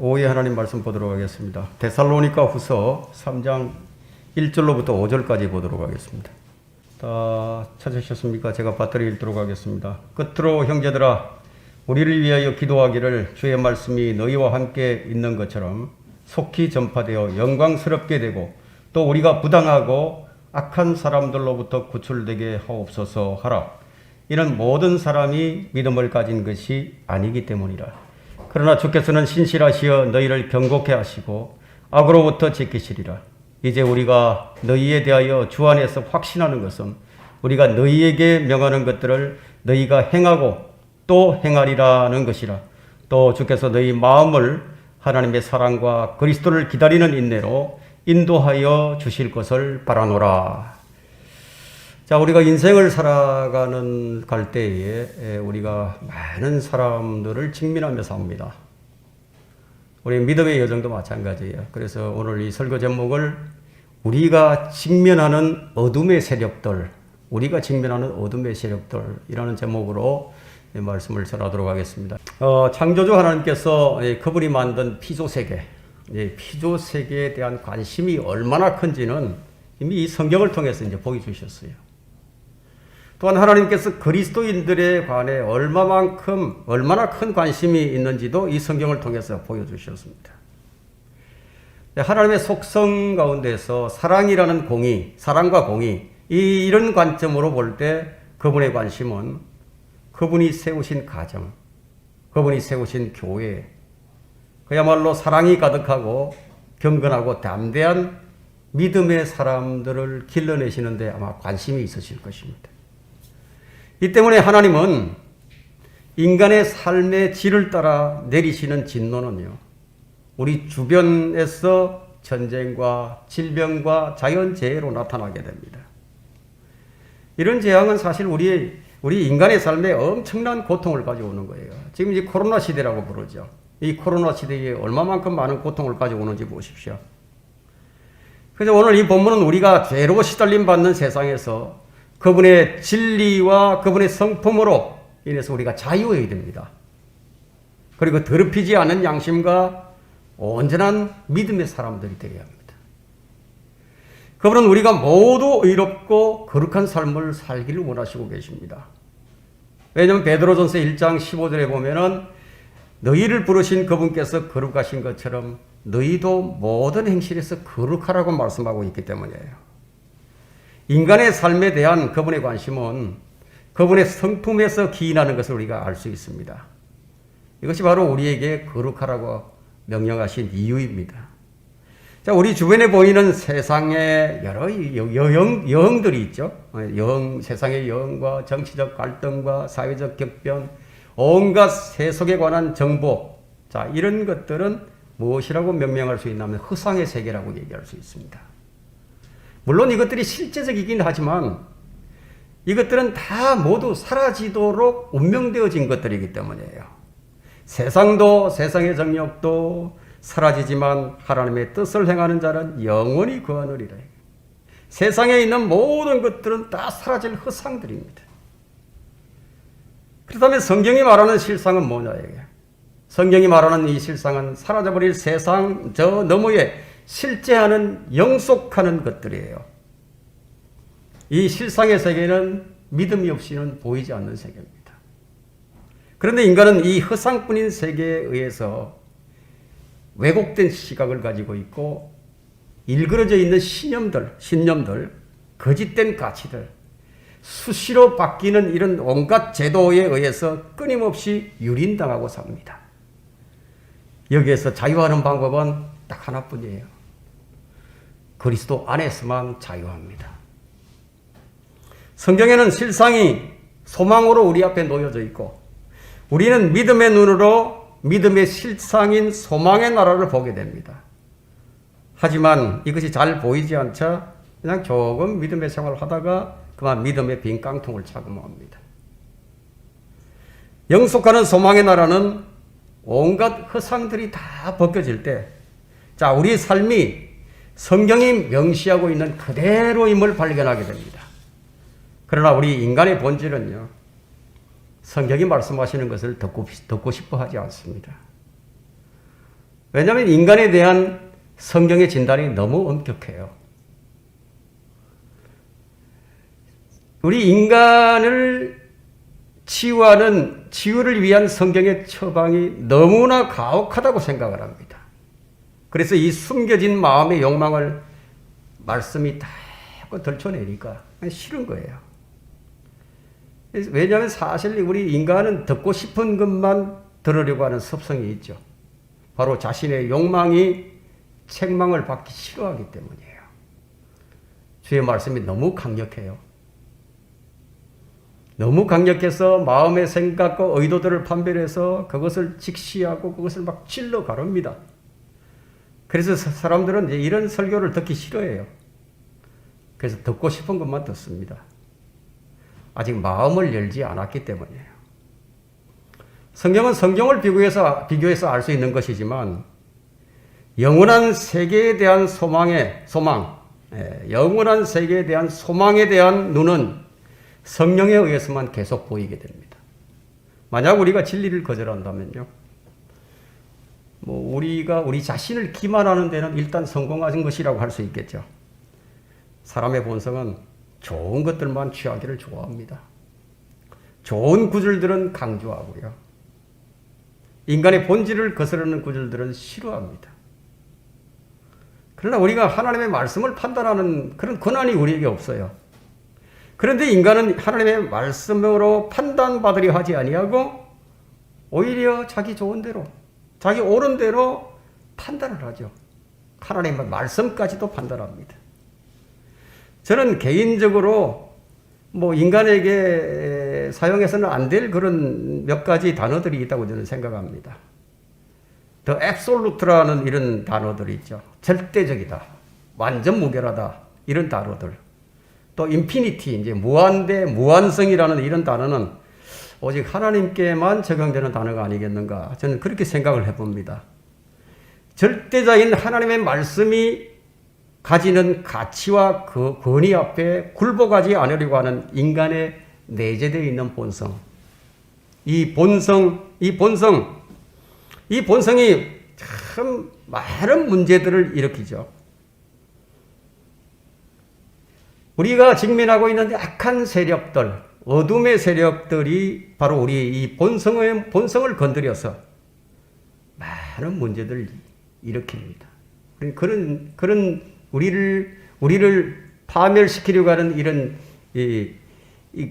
오후에 하나님 말씀 보도록 하겠습니다. 데살로니가 후서 3장 1절로부터 5절까지 보도록 하겠습니다. 다 찾으셨습니까? 제가 받들어 읽도록 하겠습니다. 끝으로 형제들아, 우리를 위하여 기도하기를 주의 말씀이 너희와 함께 있는 것처럼 속히 전파되어 영광스럽게 되고 또 우리가 부당하고 악한 사람들로부터 구출되게 하옵소서 하라. 이는 모든 사람이 믿음을 가진 것이 아니기 때문이라. 그러나 주께서는 신실하시어 너희를 경고케 하시고 악으로부터 지키시리라. 이제 우리가 너희에 대하여 주 안에서 확신하는 것은 우리가 너희에게 명하는 것들을 너희가 행하고 또 행하리라는 것이라. 또 주께서 너희 마음을 하나님의 사랑과 그리스도를 기다리는 인내로 인도하여 주실 것을 바라노라. 자, 우리가 인생을 살아가는 갈 때에 우리가 많은 사람들을 직면하며 삽니다. 우리 믿음의 여정도 마찬가지예요. 그래서 오늘 이 설교 제목을 우리가 직면하는 어둠의 세력들, 이라는 제목으로 말씀을 전하도록 하겠습니다. 창조주 하나님께서 그분이 만든 피조세계, 피조세계에 대한 관심이 얼마나 큰지는 이미 이 성경을 통해서 이제 보여주셨어요. 또한 하나님께서 그리스도인들에 관해 얼마나 큰 관심이 있는지도 이 성경을 통해서 보여주셨습니다. 하나님의 속성 가운데서 사랑이라는 공의, 사랑과 공의, 이런 관점으로 볼 때 그분의 관심은 그분이 세우신 가정, 그분이 세우신 교회, 그야말로 사랑이 가득하고 경건하고 담대한 믿음의 사람들을 길러내시는데 아마 관심이 있으실 것입니다. 이 때문에 하나님은 인간의 삶의 질을 따라 내리시는 진노는요, 우리 주변에서 전쟁과 질병과 자연재해로 나타나게 됩니다. 이런 재앙은 사실 우리 인간의 삶에 엄청난 고통을 가져오는 거예요. 지금 이제 코로나 시대라고 부르죠. 이 코로나 시대에 얼마만큼 많은 고통을 가져오는지 보십시오. 그래서 오늘 이 본문은 우리가 죄로 시달림 받는 세상에서 그분의 진리와 그분의 성품으로 인해서 우리가 자유해야 됩니다. 그리고 더럽히지 않은 양심과 온전한 믿음의 사람들이 되어야 합니다. 그분은 우리가 모두 의롭고 거룩한 삶을 살기를 원하시고 계십니다. 왜냐하면 베드로전서 1장 15절에 보면은 너희를 부르신 그분께서 거룩하신 것처럼 너희도 모든 행실에서 거룩하라고 말씀하고 있기 때문이에요. 인간의 삶에 대한 그분의 관심은 그분의 성품에서 기인하는 것을 우리가 알 수 있습니다. 이것이 바로 우리에게 거룩하라고 명령하신 이유입니다. 자, 우리 주변에 보이는 세상의 여러 여흥들이 있죠. 세상의 여흥과 정치적 갈등과 사회적 격변, 온갖 세속에 관한 정보, 자, 이런 것들은 무엇이라고 명명할 수 있냐면 허상의 세계라고 얘기할 수 있습니다. 물론 이것들이 실제적이긴 하지만 이것들은 다 모두 사라지도록 운명되어진 것들이기 때문이에요. 세상도 세상의 정욕도 사라지지만 하나님의 뜻을 행하는 자는 영원히 거하느니라. 세상에 있는 모든 것들은 다 사라질 허상들입니다. 그렇다면 성경이 말하는 실상은 뭐냐 이게? 성경이 말하는 이 실상은 사라져버릴 세상 저 너머에 실제하는 영속하는 것들이에요. 이 실상의 세계는 믿음이 없이는 보이지 않는 세계입니다. 그런데 인간은 이 허상뿐인 세계에 의해서 왜곡된 시각을 가지고 있고 일그러져 있는 신념들, 거짓된 가치들, 수시로 바뀌는 이런 온갖 제도에 의해서 끊임없이 유린당하고 삽니다. 여기에서 자유하는 방법은 딱 하나뿐이에요. 그리스도 안에서만 자유합니다. 성경에는 실상이 소망으로 우리 앞에 놓여져 있고 우리는 믿음의 눈으로 믿음의 실상인 소망의 나라를 보게 됩니다. 하지만 이것이 잘 보이지 않자 그냥 조금 믿음의 생활을 하다가 그만 믿음의 빈 깡통을 차고 맙니다. 영속하는 소망의 나라는 온갖 허상들이 다 벗겨질 때, 자, 우리의 삶이 성경이 명시하고 있는 그대로임을 발견하게 됩니다. 그러나 우리 인간의 본질은요, 성경이 말씀하시는 것을 듣고 싶어 하지 않습니다. 성경이 말씀하시는 것을 듣고 싶어 하지 않습니다. 성경이 말씀하시는 것을 듣고 싶어 하지 않습니다. 성경이 말씀하시는 것을 듣고 싶어 하지 않습니다. 성경이 말씀하시는 것을 듣고 싶어 하지 않습니다. 성경이 말씀하시는 것을 듣고 싶어 하지 않습니다. 왜냐하면 인간에 대한 성경의 진단이 너무 엄격해요. 우리 인간을 치유를 위한 성경의 처방이 너무나 가혹하다고 생각을 합니다. 그래서 이 숨겨진 마음의 욕망을 말씀이 다 덜쳐내니까 싫은 거예요. 왜냐하면 사실 우리 인간은 듣고 싶은 것만 들으려고 하는 습성이 있죠. 바로 자신의 욕망이 책망을 받기 싫어하기 때문이에요. 주의 말씀이 너무 강력해요. 너무 강력해서 마음의 생각과 의도들을 판별해서 그것을 직시하고 그것을 막 찔러 가릅니다. 그래서 사람들은 이런 설교를 듣기 싫어해요. 그래서 듣고 싶은 것만 듣습니다. 아직 마음을 열지 않았기 때문이에요. 성경은 성경을 비교해서 알 수 있는 것이지만 영원한 세계에 대한 영원한 세계에 대한 소망에 대한 눈은 성령에 의해서만 계속 보이게 됩니다. 만약 우리가 진리를 거절한다면요, 우리가 우리 자신을 기만하는 데는 일단 성공한 것이라고 할 수 있겠죠. 사람의 본성은 좋은 것들만 취하기를 좋아합니다. 좋은 구절들은 강조하고요. 인간의 본질을 거스르는 구절들은 싫어합니다. 그러나 우리가 하나님의 말씀을 판단하는 그런 권한이 우리에게 없어요. 그런데 인간은 하나님의 말씀으로 판단받으려 하지 아니하고 오히려 자기 좋은 대로, 자기 옳은 대로 판단을 하죠. 하나님의 말씀까지도 판단합니다. 저는 개인적으로 인간에게 사용해서는 안 될 그런 몇 가지 단어들이 있다고 저는 생각합니다. The absolute라는 이런 단어들이 있죠. 절대적이다, 완전 무결하다, 이런 단어들. 또 인피니티, 이제 무한대, 무한성이라는 이런 단어는 오직 하나님께만 적용되는 단어가 아니겠는가, 저는 그렇게 생각을 해봅니다. 절대자인 하나님의 말씀이 가지는 가치와 그 권위 앞에 굴복하지 않으려고 하는 인간의 내재되어 있는 본성. 이 본성이 참 많은 문제들을 일으키죠. 우리가 직면하고 있는 악한 세력들, 어둠의 세력들이 바로 우리 이 본성을 건드려서 많은 문제들을 일으킵니다. 그런 우리를 파멸시키려고 하는 이런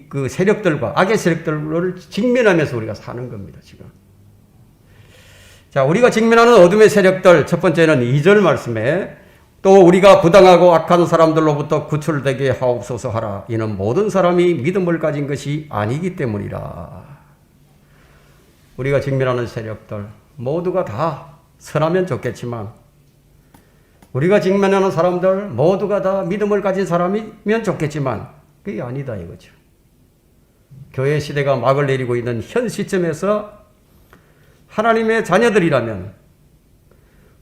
그 세력들과 악의 세력들을 직면하면서 우리가 사는 겁니다, 지금. 자, 우리가 직면하는 어둠의 세력들, 첫 번째는 2절 말씀에 또 우리가 부당하고 악한 사람들로부터 구출되게 하옵소서 하라. 이는 모든 사람이 믿음을 가진 것이 아니기 때문이라. 우리가 직면하는 세력들 모두가 다 선하면 좋겠지만, 우리가 직면하는 사람들 모두가 다 믿음을 가진 사람이면 좋겠지만 그게 아니다 이거죠. 교회 시대가 막을 내리고 있는 현 시점에서 하나님의 자녀들이라면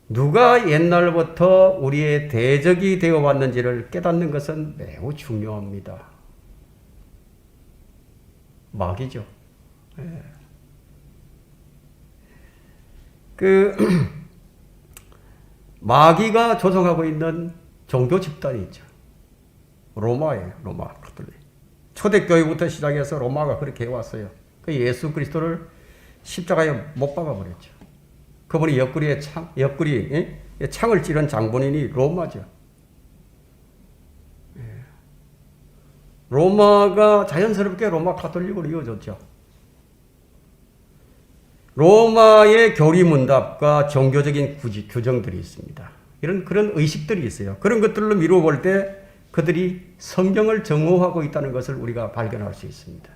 누가 옛날부터 우리의 대적이 되어 왔는지를 깨닫는 것은 매우 중요합니다. 마귀죠. 마귀가 조성하고 있는 종교 집단이 있죠. 로마예요. 로마 가톨릭. 초대교회부터 시작해서 로마가 그렇게 해왔어요. 그 예수 그리스도를 십자가에 못 박아버렸죠. 그분이 창을 찌른 장본인이 로마죠. 로마가 자연스럽게 로마 가톨릭으로 이어졌죠. 로마의 교리문답과 종교적인 규정들이 있습니다. 그런 의식들이 있어요. 그런 것들로 미루어 볼 때 그들이 성경을 정오하고 있다는 것을 우리가 발견할 수 있습니다.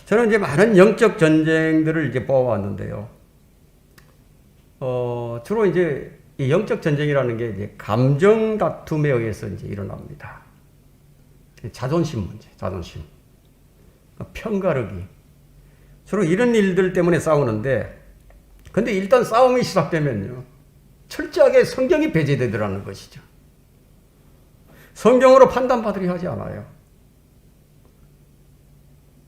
저는 이제 많은 영적 전쟁들을 이제 보아왔는데요. 주로 이제 이 영적 전쟁이라는 게 이제 감정 다툼에 의해서 이제 일어납니다. 자존심 문제, 편가르기. 주로 이런 일들 때문에 싸우는데, 근데 일단 싸움이 시작되면요, 철저하게 성경이 배제되더라는 것이죠. 성경으로 판단받으려 하지 않아요.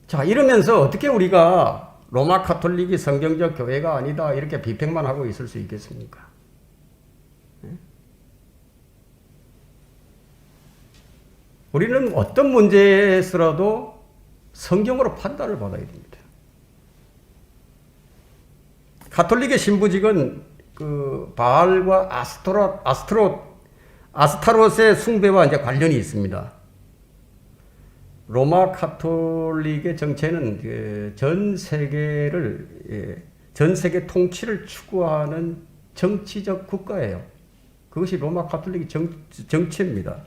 자, 이러면서 어떻게 우리가 로마 카톨릭이 성경적 교회가 아니다 이렇게 비평만 하고 있을 수 있겠습니까? 우리는 어떤 문제에서라도 성경으로 판단을 받아야 됩니다. 가톨릭의 신부직은 그 바알과 아스타롯의 숭배와 이제 관련이 있습니다. 로마 카톨릭의 정체는 전 세계 통치를 추구하는 정치적 국가예요. 그것이 로마 카톨릭의 정체입니다.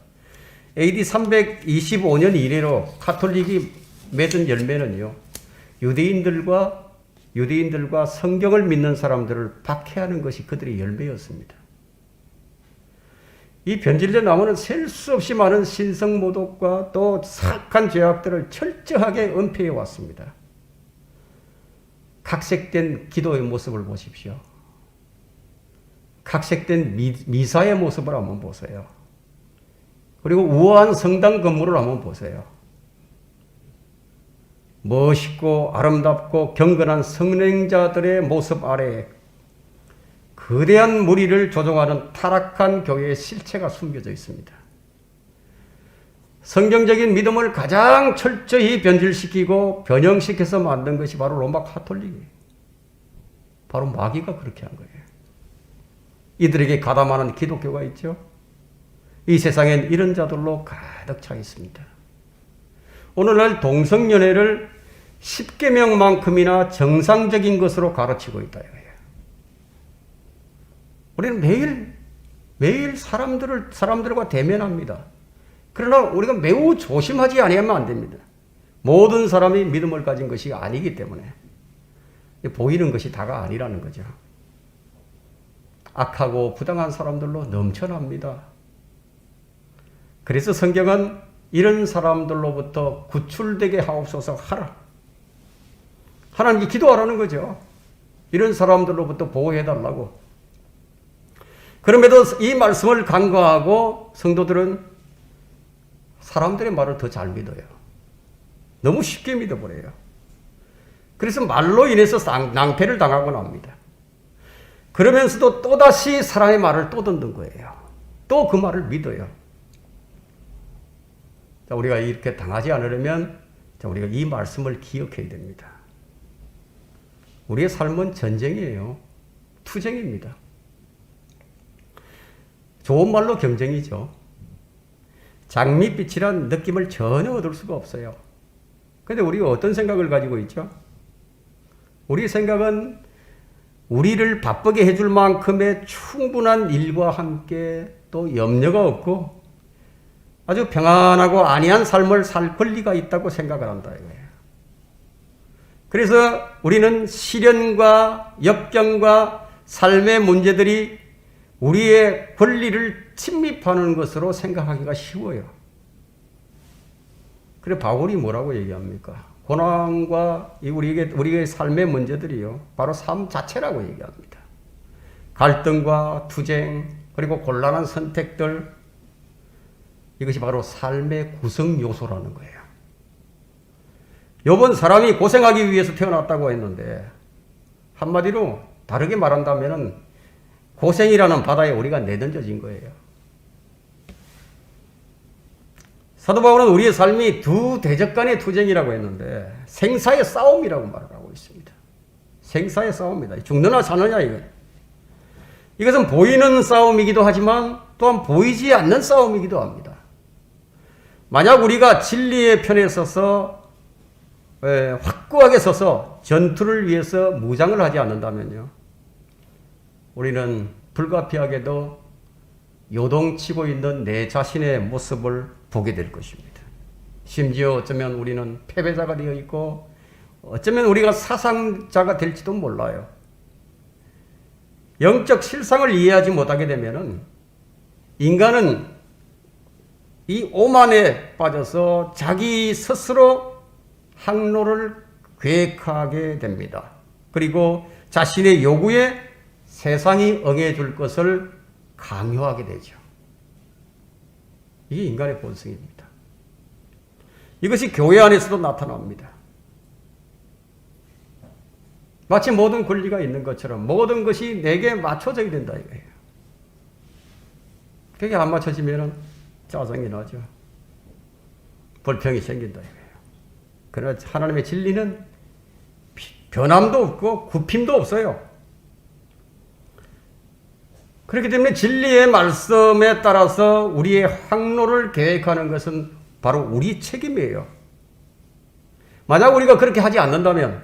AD 325년 이래로 카톨릭이 맺은 열매는요, 유대인들과 성경을 믿는 사람들을 박해하는 것이 그들의 열매였습니다. 이 변질된 나무는 셀 수 없이 많은 신성모독과 또 사악한 죄악들을 철저하게 은폐해 왔습니다. 각색된 기도의 모습을 보십시오. 각색된 미사의 모습을 한번 보세요. 그리고 우아한 성당 건물을 한번 보세요. 멋있고 아름답고 경건한 성령자들의 모습 아래에 거대한 무리를 조종하는 타락한 교회의 실체가 숨겨져 있습니다. 성경적인 믿음을 가장 철저히 변질시키고 변형시켜서 만든 것이 바로 로마 카톨릭이에요. 바로 마귀가 그렇게 한 거예요. 이들에게 가담하는 기독교가 있죠. 이 세상엔 이런 자들로 가득 차 있습니다. 오늘날 동성연애를 10계명만큼이나 정상적인 것으로 가르치고 있다 이거예요. 우리는 매일 사람들과 대면합니다. 그러나 우리가 매우 조심하지 않으면 안 됩니다. 모든 사람이 믿음을 가진 것이 아니기 때문에 보이는 것이 다가 아니라는 거죠. 악하고 부당한 사람들로 넘쳐납니다. 그래서 성경은 이런 사람들로부터 구출되게 하옵소서 하라. 하나님께 기도하라는 거죠. 이런 사람들로부터 보호해달라고. 그럼에도 이 말씀을 간과하고 성도들은 사람들의 말을 더 잘 믿어요. 너무 쉽게 믿어버려요. 그래서 말로 인해서 낭패를 당하곤 합니다. 그러면서도 또다시 사람의 말을 또 듣는 거예요. 또 그 말을 믿어요. 자, 우리가 이렇게 당하지 않으려면 우리가 이 말씀을 기억해야 됩니다. 우리의 삶은 전쟁이에요. 투쟁입니다. 좋은 말로 경쟁이죠. 장밋빛이란 느낌을 전혀 얻을 수가 없어요. 그런데 우리가 어떤 생각을 가지고 있죠? 우리의 생각은 우리를 바쁘게 해줄 만큼의 충분한 일과 함께 또 염려가 없고 아주 평안하고 안이한 삶을 살 권리가 있다고 생각을 한다 이거예요. 그래서 우리는 시련과 역경과 삶의 문제들이 우리의 권리를 침입하는 것으로 생각하기가 쉬워요. 그래 바울이 뭐라고 얘기합니까? 고난과 우리의 삶의 문제들이요, 바로 삶 자체라고 얘기합니다. 갈등과 투쟁, 그리고 곤란한 선택들, 이것이 바로 삶의 구성 요소라는 거예요. 욥은 사람이 고생하기 위해서 태어났다고 했는데 한마디로 다르게 말한다면 고생이라는 바다에 우리가 내던져진 거예요. 사도 바울은 우리의 삶이 두 대적 간의 투쟁이라고 했는데 생사의 싸움이라고 말을 하고 있습니다. 생사의 싸움이다. 죽느냐 사느냐 이거. 이것은 보이는 싸움이기도 하지만 또한 보이지 않는 싸움이기도 합니다. 만약 우리가 진리의 편에 서서 확고하게 서서 전투를 위해서 무장을 하지 않는다면요, 우리는 불가피하게도 요동치고 있는 내 자신의 모습을 보게 될 것입니다. 심지어 어쩌면 우리는 패배자가 되어 있고 어쩌면 우리가 사상자가 될지도 몰라요. 영적 실상을 이해하지 못하게 되면은 인간은 이 오만에 빠져서 자기 스스로 항로를 계획하게 됩니다. 그리고 자신의 요구에 세상이 응해줄 것을 강요하게 되죠. 이게 인간의 본성입니다. 이것이 교회 안에서도 나타납니다. 마치 모든 권리가 있는 것처럼 모든 것이 내게 맞춰져야 된다 이거예요. 그게 안 맞춰지면 짜증이 나죠. 불평이 생긴다 이거예요. 그러나 하나님의 진리는 변함도 없고 굽힘도 없어요. 그렇기 때문에 진리의 말씀에 따라서 우리의 항로를 계획하는 것은 바로 우리 책임이에요. 만약 우리가 그렇게 하지 않는다면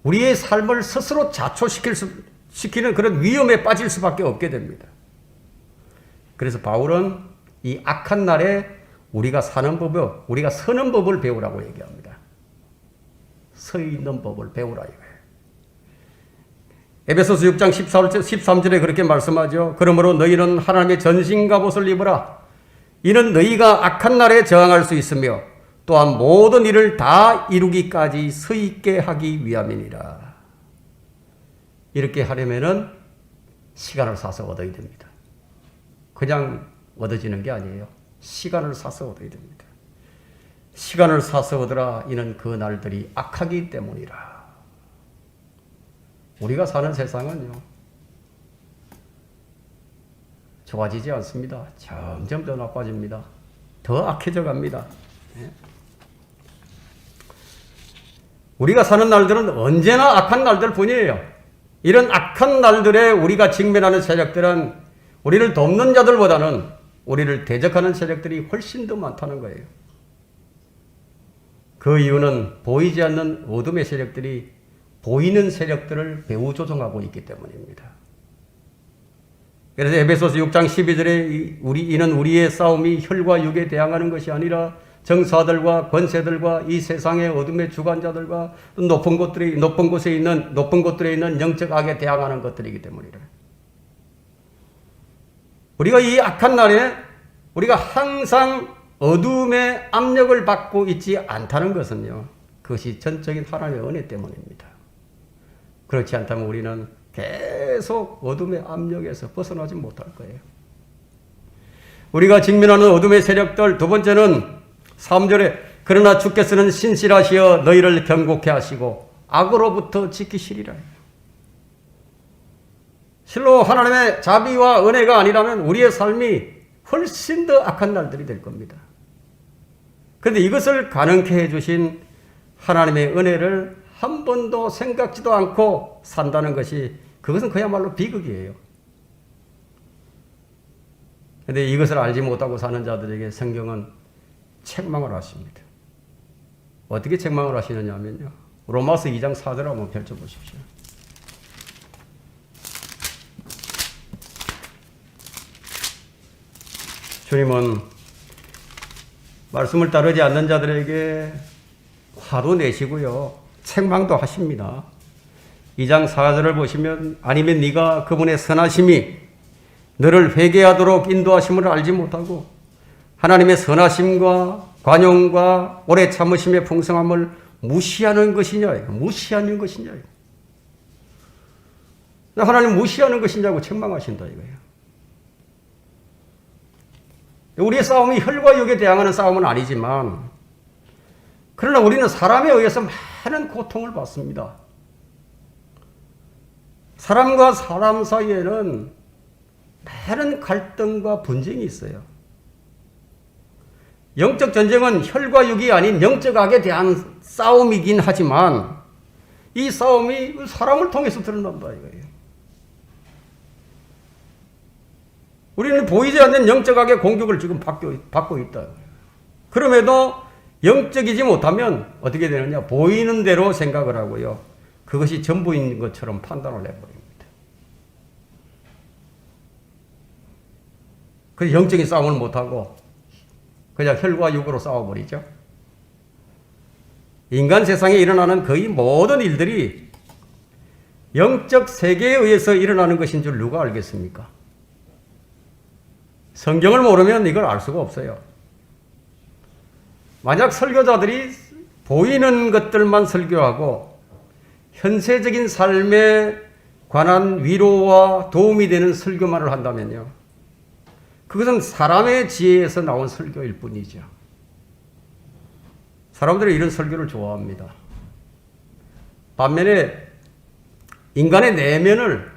우리의 삶을 스스로 자초시키는 그런 위험에 빠질 수밖에 없게 됩니다. 그래서 바울은 이 악한 날에 우리가 사는 법을, 우리가 서는 법을 배우라고 얘기합니다. 서 있는 법을 배우라 이거예요. 에베소서 6장 13절에 그렇게 말씀하죠. 그러므로 너희는 하나님의 전신갑옷을 입으라. 이는 너희가 악한 날에 저항할 수 있으며 또한 모든 일을 다 이루기까지 서 있게 하기 위함이니라. 이렇게 하려면은 시간을 사서 얻어야 됩니다. 그냥 얻어지는 게 아니에요. 시간을 사서 얻어야 됩니다. 시간을 사서 얻으라. 이는 그 날들이 악하기 때문이라. 우리가 사는 세상은요, 좋아지지 않습니다. 점점 더 나빠집니다. 더 악해져 갑니다. 우리가 사는 날들은 언제나 악한 날들 뿐이에요. 이런 악한 날들에 우리가 직면하는 세력들은 우리를 돕는 자들보다는 우리를 대적하는 세력들이 훨씬 더 많다는 거예요. 그 이유는 보이지 않는 어둠의 세력들이 보이는 세력들을 배후 조종하고 있기 때문입니다. 그래서 에베소서 6장 12절에 이는 우리의 싸움이 혈과 육에 대항하는 것이 아니라 정사들과 권세들과 이 세상의 어둠의 주관자들과 높은 곳에 있는 영적 악에 대항하는 것들이기 때문이라. 우리가 이 악한 날에 우리가 항상 어둠의 압력을 받고 있지 않다는 것은요, 그것이 전적인 하나님의 은혜 때문입니다. 그렇지 않다면 우리는 계속 어둠의 압력에서 벗어나지 못할 거예요. 우리가 직면하는 어둠의 세력들, 두 번째는 3절에 그러나 주께서는 신실하시어 너희를 경고케 하시고 악으로부터 지키시리라. 실로 하나님의 자비와 은혜가 아니라면 우리의 삶이 훨씬 더 악한 날들이 될 겁니다. 그런데 이것을 가능케 해주신 하나님의 은혜를 한 번도 생각지도 않고 산다는 것이, 그것은 그야말로 비극이에요. 그런데 이것을 알지 못하고 사는 자들에게 성경은 책망을 하십니다. 어떻게 책망을 하시느냐 하면요, 로마서 2장 4절 한번 펼쳐보십시오. 주님은 말씀을 따르지 않는 자들에게 화도 내시고요, 책망도 하십니다. 2장 4절을 보시면 아니면 네가 그분의 선하심이 너를 회개하도록 인도하심을 알지 못하고 하나님의 선하심과 관용과 오래 참으심의 풍성함을 무시하는 것이냐, 무시하는 것이냐. 하나님 무시하는 것이냐고 책망하신다 이거예요. 우리의 싸움이 혈과 육에 대항하는 싸움은 아니지만, 그러나 우리는 사람에 의해서 많은 고통을 받습니다. 사람과 사람 사이에는 많은 갈등과 분쟁이 있어요. 영적 전쟁은 혈과 육이 아닌 영적 악에 대한 싸움이긴 하지만 이 싸움이 사람을 통해서 드러난다 이거예요. 우리는 보이지 않는 영적 악의 공격을 지금 받고 있다. 그럼에도 영적이지 못하면 어떻게 되느냐? 보이는 대로 생각을 하고요, 그것이 전부인 것처럼 판단을 해버립니다. 그래서 영적인 싸움을 못하고 그냥 혈과 육으로 싸워버리죠. 인간 세상에 일어나는 거의 모든 일들이 영적 세계에 의해서 일어나는 것인 줄 누가 알겠습니까? 성경을 모르면 이걸 알 수가 없어요. 만약 설교자들이 보이는 것들만 설교하고 현세적인 삶에 관한 위로와 도움이 되는 설교만을 한다면요, 그것은 사람의 지혜에서 나온 설교일 뿐이죠. 사람들이 이런 설교를 좋아합니다. 반면에 인간의 내면을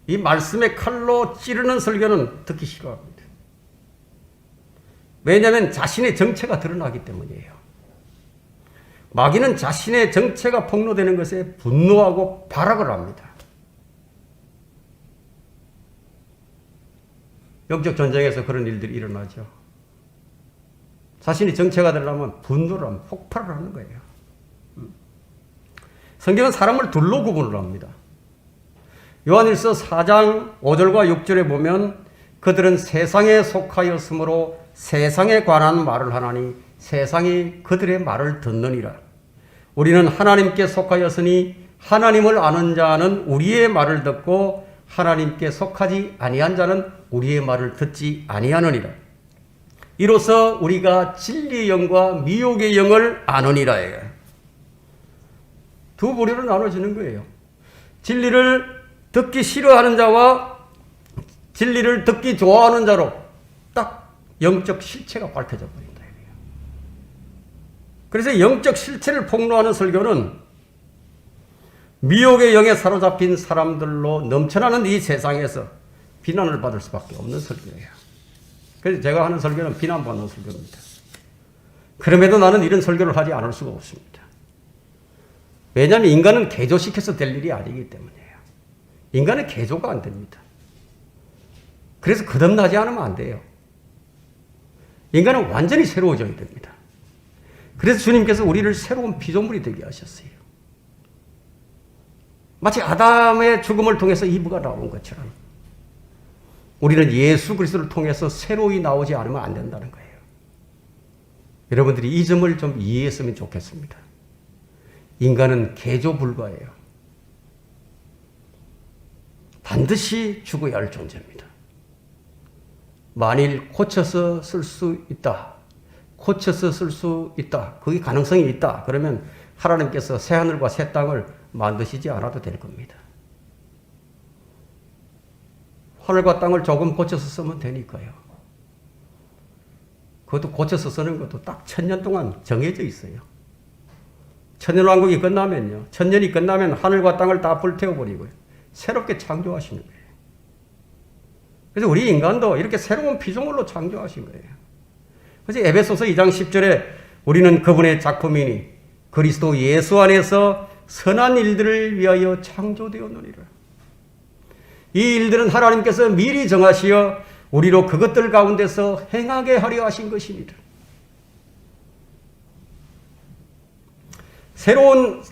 이 말씀의 칼로 찌르는 설교는 듣기 싫어합니다. 왜냐하면 자신의 정체가 드러나기 때문이에요. 마귀는 자신의 정체가 폭로되는 것에 분노하고 발악을 합니다. 영적 전쟁에서 그런 일들이 일어나죠. 자신이 정체가 드러나면 분노를 하면 폭발을 하는 거예요. 성경은 사람을 둘로 구분을 합니다. 요한일서 4장 5절과 6절에 보면 그들은 세상에 속하였으므로 세상에 관한 말을 하나니 세상이 그들의 말을 듣느니라. 우리는 하나님께 속하였으니 하나님을 아는 자는 우리의 말을 듣고 하나님께 속하지 아니한 자는 우리의 말을 듣지 아니하느니라. 이로써 우리가 진리의 영과 미혹의 영을 아느니라. 두 부류로 나눠지는 거예요. 진리를 듣기 싫어하는 자와 진리를 듣기 좋아하는 자로 딱 영적 실체가 밝혀져 버린다. 그래서 영적 실체를 폭로하는 설교는 미혹의 영에 사로잡힌 사람들로 넘쳐나는 이 세상에서 비난을 받을 수밖에 없는 설교예요. 그래서 제가 하는 설교는 비난받는 설교입니다. 그럼에도 나는 이런 설교를 하지 않을 수가 없습니다. 왜냐하면 인간은 개조시켜서 될 일이 아니기 때문이에요. 인간은 개조가 안 됩니다. 그래서 거듭나지 않으면 안 돼요. 인간은 완전히 새로워져야 됩니다. 그래서 주님께서 우리를 새로운 피조물이 되게 하셨어요. 마치 아담의 죽음을 통해서 이브가 나온 것처럼 우리는 예수 그리스도를 통해서 새로이 나오지 않으면 안 된다는 거예요. 여러분들이 이 점을 좀 이해했으면 좋겠습니다. 인간은 개조 불가예요. 반드시 죽어야 할 존재입니다. 만일 고쳐서 쓸 수 있다. 고쳐서 쓸 수 있다. 그게 가능성이 있다. 그러면 하나님께서 새하늘과 새 땅을 만드시지 않아도 될 겁니다. 하늘과 땅을 조금 고쳐서 쓰면 되니까요. 그것도 고쳐서 쓰는 것도 딱 1000년 동안 정해져 있어요. 천년왕국이 끝나면요. 1000년이 끝나면 하늘과 땅을 다 불태워버리고요. 새롭게 창조하시는 거예요. 그래서 우리 인간도 이렇게 새로운 피조물로 창조하신 거예요. 그래서 에베소서 2장 10절에 우리는 그분의 작품이니 그리스도 예수 안에서 선한 일들을 위하여 창조되었느니라. 이 일들은 하나님께서 미리 정하시어 우리로 그것들 가운데서 행하게 하려 하신 것입니다. 새로운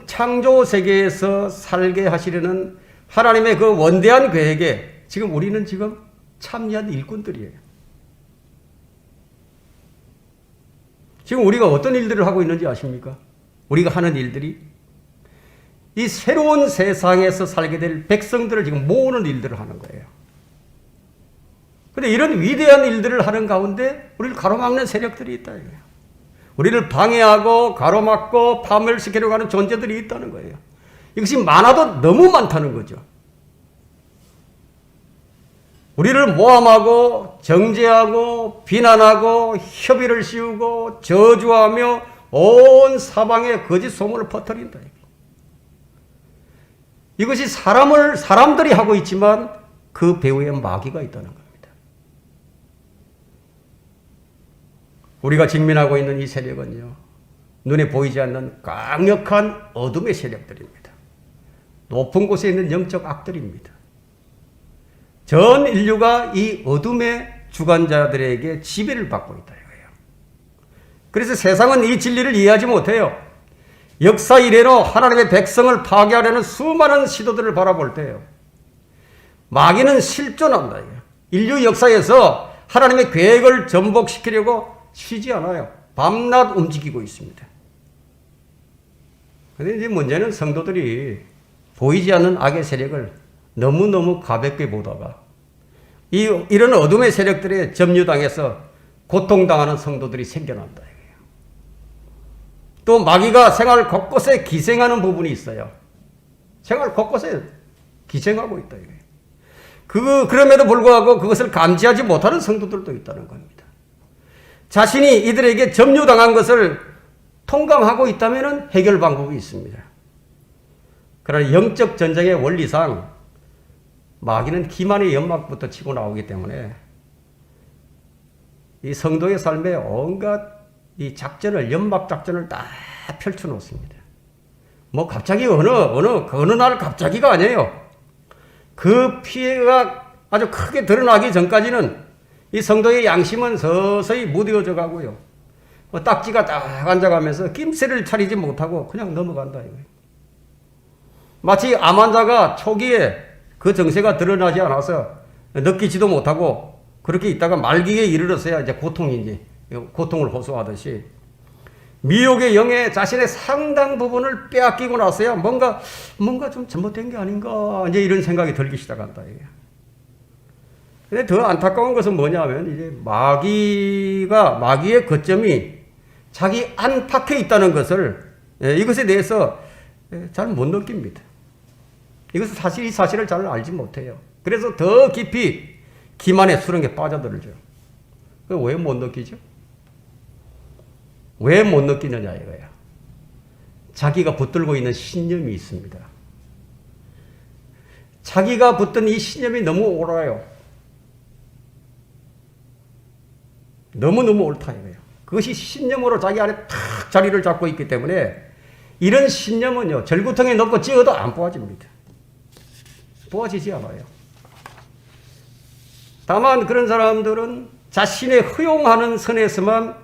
창조 세계에서 살게 하시려는 하나님의 그 원대한 계획에 지금 우리는 지금 참여한 일꾼들이에요. 지금 우리가 어떤 일들을 하고 있는지 아십니까? 우리가 하는 일들이 이 새로운 세상에서 살게 될 백성들을 지금 모으는 일들을 하는 거예요. 그런데 이런 위대한 일들을 하는 가운데 우리를 가로막는 세력들이 있다 이거예요. 우리를 방해하고 가로막고 파멸시키려고 하는 존재들이 있다는 거예요. 이것이 많아도 너무 많다는 거죠. 우리를 모함하고 정죄하고 비난하고 협의를 씌우고 저주하며 온 사방에 거짓 소문을 퍼뜨린다. 이것이 사람들이 하고 있지만 그 배후에 마귀가 있다는 겁니다. 우리가 직면하고 있는 이 세력은요, 눈에 보이지 않는 강력한 어둠의 세력들입니다. 높은 곳에 있는 영적 악들입니다. 전 인류가 이 어둠의 주관자들에게 지배를 받고 있다 이거예요. 그래서 세상은 이 진리를 이해하지 못해요. 역사 이래로 하나님의 백성을 파괴하려는 수많은 시도들을 바라볼 때요, 마귀는 실존한다 이거예요. 인류 역사에서 하나님의 계획을 전복시키려고 쉬지 않아요. 밤낮 움직이고 있습니다. 그런데 이제 문제는 성도들이 보이지 않는 악의 세력을 너무너무 가볍게 보다가 이런 어둠의 세력들에 점유당해서 고통당하는 성도들이 생겨난다. 또 마귀가 생활 곳곳에 기생하는 부분이 있어요. 생활 곳곳에 기생하고 있다. 그럼에도 불구하고 그것을 감지하지 못하는 성도들도 있다는 겁니다. 자신이 이들에게 점유당한 것을 통감하고 있다면 해결 방법이 있습니다. 그러나 영적 전쟁의 원리상 마귀는 기만의 연막부터 치고 나오기 때문에 이 성도의 삶에 온갖 이 작전을, 연막 작전을 다 펼쳐 놓습니다. 뭐 갑자기 어느 날 갑자기가 아니에요. 그 피해가 아주 크게 드러나기 전까지는 이 성도의 양심은 서서히 무뎌져 가고요. 뭐 딱지가 딱 앉아가면서 낌새를 차리지 못하고 그냥 넘어간다 이거예요. 마치 암 환자가 초기에 그 증세가 드러나지 않아서 느끼지도 못하고 그렇게 있다가 말기에 이르렀어야 이제 고통을 호소하듯이 미혹의 영에 자신의 상당 부분을 빼앗기고 나서야 뭔가 좀 잘못된 게 아닌가 이제 이런 생각이 들기 시작한다 이게. 근데 더 안타까운 것은 뭐냐면 이제 마귀의 거점이 자기 안팎에 있다는 것을 이것에 대해서 잘 못 느낍니다. 이것은 이 사실을 잘 알지 못해요. 그래서 더 깊이 기만의 수렁에 빠져들죠. 왜 못 느끼죠? 왜 못 느끼느냐 이거야. 자기가 붙들고 있는 신념이 있습니다. 자기가 붙든 이 신념이 너무 옳아요. 너무너무 옳다 이거예요. 그것이 신념으로 자기 안에 탁 자리를 잡고 있기 때문에 이런 신념은요, 절구통에 넣고 찧어도 안 뽑아집니다. 뽑아지지 않아요. 다만 그런 사람들은 자신의 허용하는 선에서만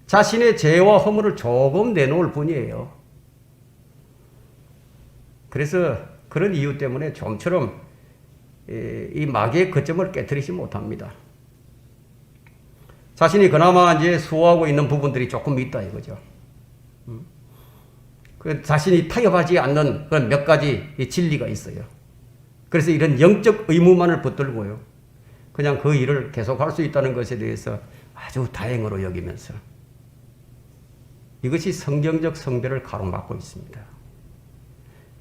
자신의 죄와 허물을 조금 내놓을 뿐이에요. 그래서 그런 이유 때문에 좀처럼 이 마귀의 거점을 깨트리지 못합니다. 자신이 그나마 이제 수호하고 있는 부분들이 조금 있다 이거죠. 그 자신이 타협하지 않는 그런 몇 가지 진리가 있어요. 그래서 이런 영적 의무만을 붙들고요. 그냥 그 일을 계속할 수 있다는 것에 대해서 아주 다행으로 여기면서 이것이 성경적 성배를 가로막고 있습니다.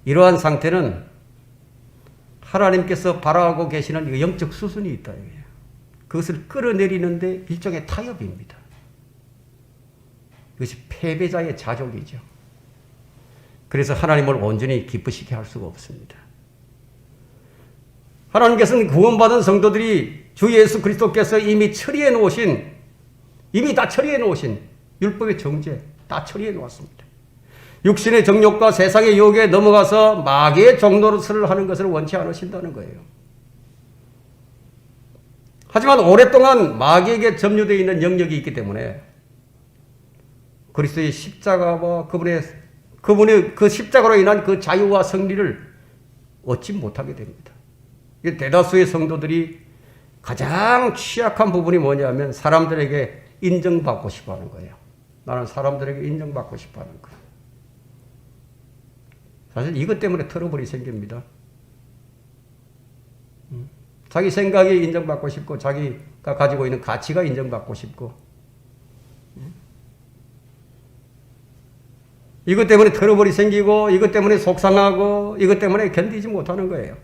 이러한 상태는 하나님께서 바라고 계시는 영적 수순이 있다. 그것을 끌어내리는데 일종의 타협입니다. 이것이 패배자의 자족이죠. 그래서 하나님을 온전히 기쁘시게 할 수가 없습니다. 하나님께서는 구원받은 성도들이 주 예수 그리스도께서 이미 다 처리해 놓으신 율법의 정죄 다 처리해 놓았습니다. 육신의 정욕과 세상의 유혹에 넘어가서 마귀의 종노릇을 하는 것을 원치 않으신다는 거예요. 하지만 오랫동안 마귀에게 점유되어 있는 영역이 있기 때문에 그리스도의 십자가와 그분의 그 십자가로 인한 그 자유와 승리를 얻지 못하게 됩니다. 대다수의 성도들이 가장 취약한 부분이 뭐냐면 사람들에게 인정받고 싶어 하는 거예요. 나는 사람들에게 인정받고 싶어 하는 거예요. 사실 이것 때문에 트러블이 생깁니다. 자기 생각이 인정받고 싶고 자기가 가지고 있는 가치가 인정받고 싶고 이것 때문에 트러블이 생기고 이것 때문에 속상하고 이것 때문에 견디지 못하는 거예요.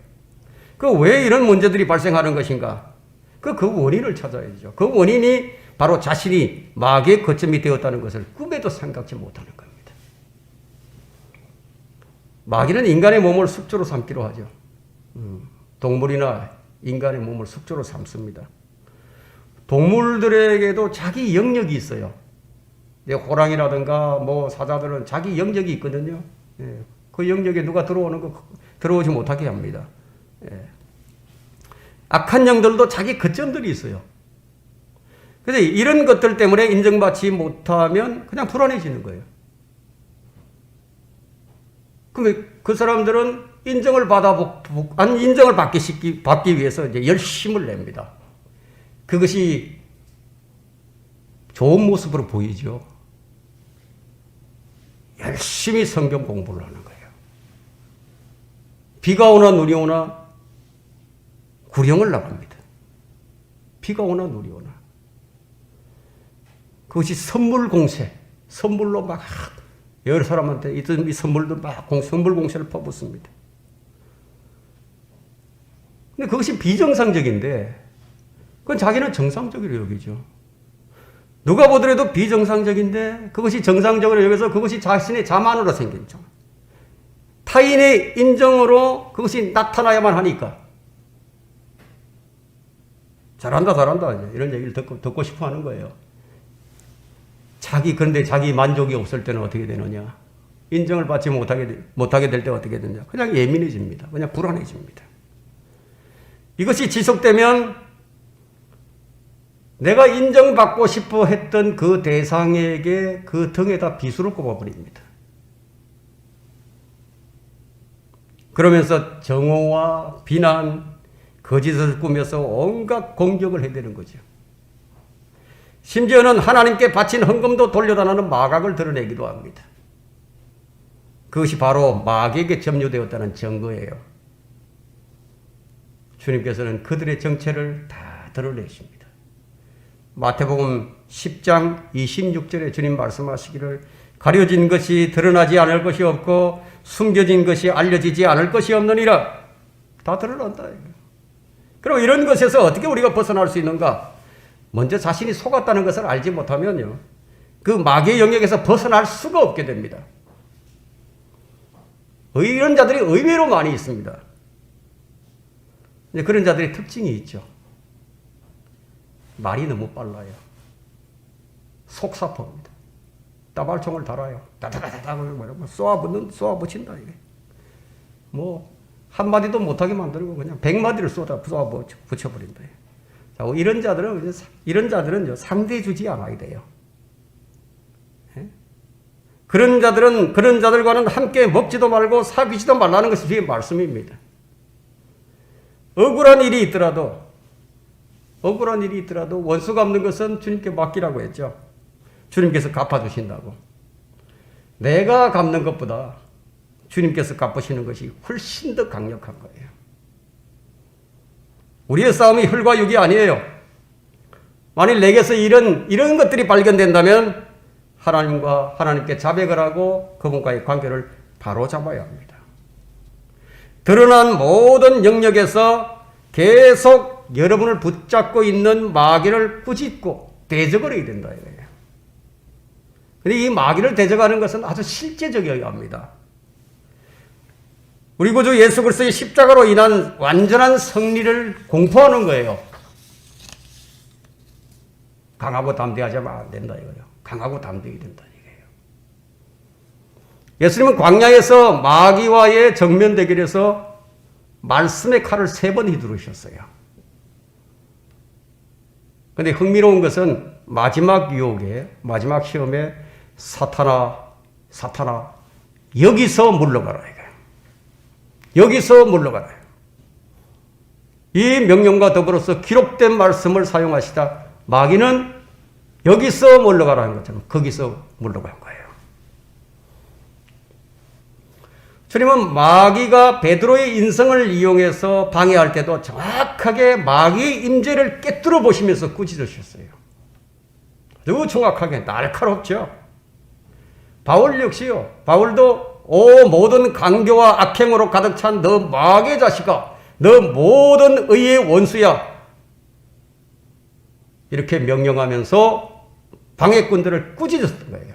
왜 이런 문제들이 발생하는 것인가? 그 원인을 찾아야죠. 그 원인이 바로 자신이 마귀의 거점이 되었다는 것을 꿈에도 생각지 못하는 겁니다. 마귀는 인간의 몸을 숙주로 삼기로 하죠. 동물이나 인간의 몸을 숙주로 삼습니다. 동물들에게도 자기 영역이 있어요. 호랑이라든가 사자들은 자기 영역이 있거든요. 그 영역에 누가 들어오지 못하게 합니다. 악한 영들도 자기 거점들이 있어요. 그래서 이런 것들 때문에 인정받지 못하면 그냥 불안해지는 거예요. 그럼 그 사람들은 인정을 받기 위해서 이제 열심을 냅니다. 그것이 좋은 모습으로 보이죠. 열심히 성경 공부를 하는 거예요. 비가 오나 눈이 오나 구령을 나갑니다. 비가 오나 눈이 오나. 그것이 선물 공세, 선물로 막 여러 사람한테 이 선물도 막 선물 공세를 퍼붓습니다. 근데 그것이 비정상적인데 그건 자기는 정상적으로 여기죠. 누가 보더라도 비정상적인데 그것이 정상적으로 여기서 그것이 자신의 자만으로 생긴 점. 타인의 인정으로 그것이 나타나야만 하니까. 잘한다, 잘한다. 이런 얘기를 듣고 싶어 하는 거예요. 그런데 자기 만족이 없을 때는 어떻게 되느냐. 인정을 받지 못하게 될 때 어떻게 되느냐. 그냥 예민해집니다. 그냥 불안해집니다. 이것이 지속되면 내가 인정받고 싶어 했던 그 대상에게 그 등에다 비수를 꼽아버립니다. 그러면서 정오와 비난, 거짓을 꾸며서 온갖 공격을 해대는 거죠. 심지어는 하나님께 바친 헌금도 돌려달라는 마각을 드러내기도 합니다. 그것이 바로 마귀에게 점유되었다는 증거예요. 주님께서는 그들의 정체를 다 드러내십니다. 마태복음 10장 26절에 주님 말씀하시기를 가려진 것이 드러나지 않을 것이 없고 숨겨진 것이 알려지지 않을 것이 없느니라. 다 드러난다. 그럼 이런 것에서 어떻게 우리가 벗어날 수 있는가? 먼저 자신이 속았다는 것을 알지 못하면요, 그 마귀의 영역에서 벗어날 수가 없게 됩니다. 이런 자들이 의외로 많이 있습니다. 그런 자들의 특징이 있죠. 말이 너무 빨라요. 속사포입니다. 따발총을 달아요. 따다다다다 쏘아붙인다 이게. 한마디도 못하게 만들고 그냥 100마디를 쏘아 붙여버린다. 자, 이런 자들은 상대해 주지 않아야 돼요. 예? 그런 자들과는 함께 먹지도 말고 사귀지도 말라는 것이 주의 말씀입니다. 억울한 일이 있더라도 원수 갚는 것은 주님께 맡기라고 했죠. 주님께서 갚아주신다고. 내가 갚는 것보다 주님께서 갚으시는 것이 훨씬 더 강력한 거예요. 우리의 싸움이 혈과 육이 아니에요. 만일 내게서 이런 것들이 발견된다면 하나님께 자백을 하고 그분과의 관계를 바로 잡아야 합니다. 드러난 모든 영역에서 계속 여러분을 붙잡고 있는 마귀를 꾸짖고 대적을 해야 된다 이거예요. 근데 이 마귀를 대적하는 것은 아주 실제적이어야 합니다. 우리 구주 예수 그리스도의 십자가로 인한 완전한 승리를 공포하는 거예요. 강하고 담대하자면 안 된다 이거예요. 강하고 담대해야 된다 이거예요. 예수님은 광야에서 마귀와의 정면 대결에서 말씀의 칼을 3번 휘두르셨어요. 그런데 흥미로운 것은 마지막 유혹에, 마지막 시험에 사탄아 여기서 물러가라 이거예요. 여기서 물러가라. 이 명령과 더불어서 기록된 말씀을 사용하시다 마귀는 여기서 물러가라 하는 것처럼 거기서 물러간 거예요. 주님은 마귀가 베드로의 인성을 이용해서 방해할 때도 정확하게 마귀의 임재를 꿰뚫어 보시면서 꾸짖으셨어요. 아주 정확하게 날카롭죠. 바울 역시요. 바울도 모든 강교와 악행으로 가득 찬 너 마귀의 자식아, 너 모든 의의 원수야. 이렇게 명령하면서 방해꾼들을 꾸짖었던 거예요.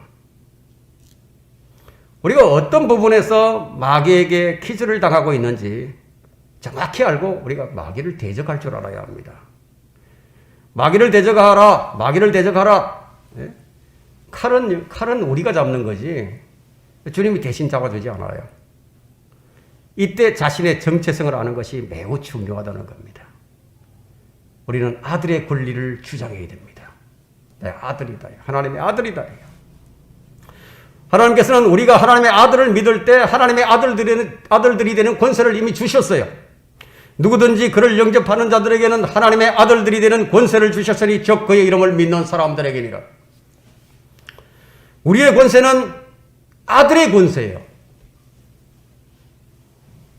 우리가 어떤 부분에서 마귀에게 키즈를 당하고 있는지 정확히 알고 우리가 마귀를 대적할 줄 알아야 합니다. 마귀를 대적하라. 네? 칼은 우리가 잡는 거지 주님이 대신 잡아주지 않아요. 이때 자신의 정체성을 아는 것이 매우 중요하다는 겁니다. 우리는 아들의 권리를 주장해야 됩니다. 내 아들이다. 하나님의 아들이다. 하나님께서는 우리가 하나님의 아들을 믿을 때 하나님의 아들들이 되는 권세를 이미 주셨어요. 누구든지 그를 영접하는 자들에게는 하나님의 아들들이 되는 권세를 주셨으니 즉 그의 이름을 믿는 사람들에게니라. 우리의 권세는 아들의 권세예요.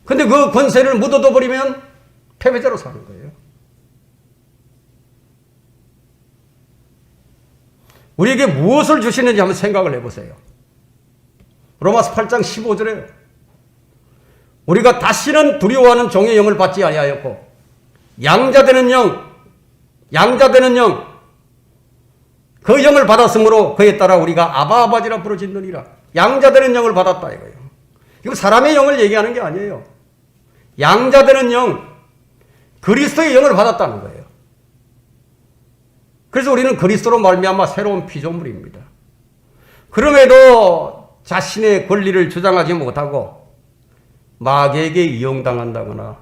근데 그 권세를 묻어둬 버리면 패배자로 사는 거예요. 우리에게 무엇을 주시는지 한번 생각을 해보세요. 로마서 8장 15절에 우리가 다시는 두려워하는 종의 영을 받지 아니하였고 양자되는 영 그 영을 받았으므로 그에 따라 우리가 아바 아버지라 부르짖느니라. 양자되는 영을 받았다 이거예요. 이거 사람의 영을 얘기하는 게 아니에요. 양자되는 영, 그리스도의 영을 받았다는 거예요. 그래서 우리는 그리스도로 말미암아 새로운 피조물입니다. 그럼에도 자신의 권리를 주장하지 못하고 마귀에게 이용당한다거나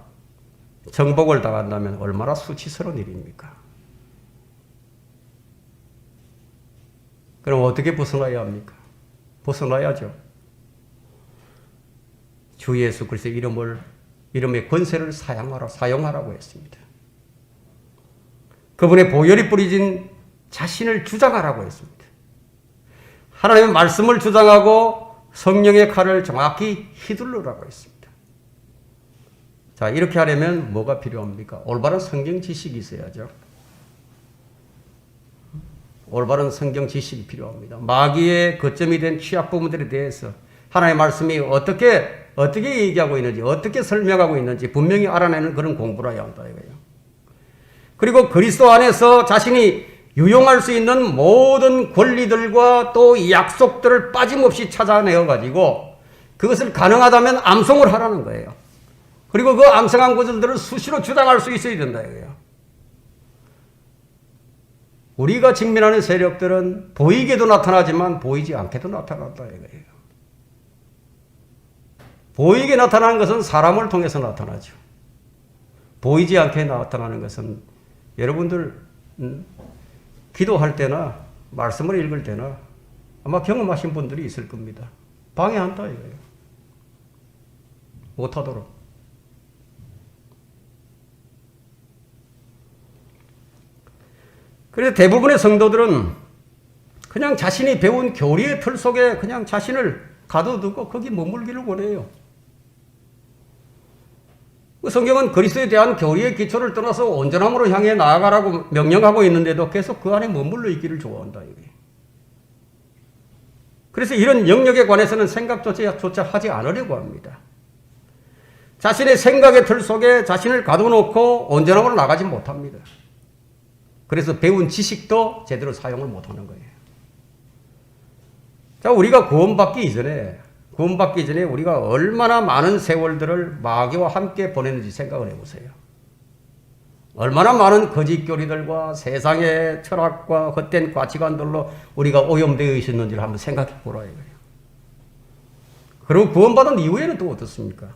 정복을 당한다면 얼마나 수치스러운 일입니까? 그럼 어떻게 벗어나야 합니까? 벗어나야죠. 주 예수 그리스도의 이름의 권세를 사용하라고 했습니다. 그분의 보혈이 뿌려진 자신을 주장하라고 했습니다. 하나님의 말씀을 주장하고 성령의 칼을 정확히 휘두르라고 했습니다. 자, 이렇게 하려면 뭐가 필요합니까? 올바른 성경 지식이 있어야죠. 올바른 성경 지식이 필요합니다. 마귀의 거점이 된 취약 부분들에 대해서 하나님의 말씀이 어떻게 얘기하고 있는지, 어떻게 설명하고 있는지 분명히 알아내는 그런 공부를 해야 한다 이거예요. 그리고 그리스도 안에서 자신이 유용할 수 있는 모든 권리들과 또 약속들을 빠짐없이 찾아내어 가지고 그것을 가능하다면 암송을 하라는 거예요. 그리고 그 암송한 구절들을 수시로 주장할 수 있어야 된다 이거예요. 우리가 직면하는 세력들은 보이게도 나타나지만 보이지 않게도 나타난다 이거예요. 보이게 나타나는 것은 사람을 통해서 나타나죠. 보이지 않게 나타나는 것은 여러분들 기도할 때나 말씀을 읽을 때나 아마 경험하신 분들이 있을 겁니다. 방해한다 이거예요. 못하도록. 그래서 대부분의 성도들은 그냥 자신이 배운 교리의 틀 속에 그냥 자신을 가둬두고 거기 머물기를 원해요. 성경은 그리스도에 대한 교리의 기초를 떠나서 온전함으로 향해 나아가라고 명령하고 있는데도 계속 그 안에 머물러 있기를 좋아한다. 그래서 이런 영역에 관해서는 생각조차 하지 않으려고 합니다. 자신의 생각의 틀 속에 자신을 가둬놓고 온전함으로 나가지 못합니다. 그래서 배운 지식도 제대로 사용을 못하는 거예요. 자, 우리가 구원받기 이전에 우리가 얼마나 많은 세월들을 마귀와 함께 보냈는지 생각을 해보세요. 얼마나 많은 거짓 교리들과 세상의 철학과 헛된 가치관들로 우리가 오염되어 있었는지를 한번 생각해 보라 이거예요. 그리고 구원받은 이후에는 또 어떻습니까?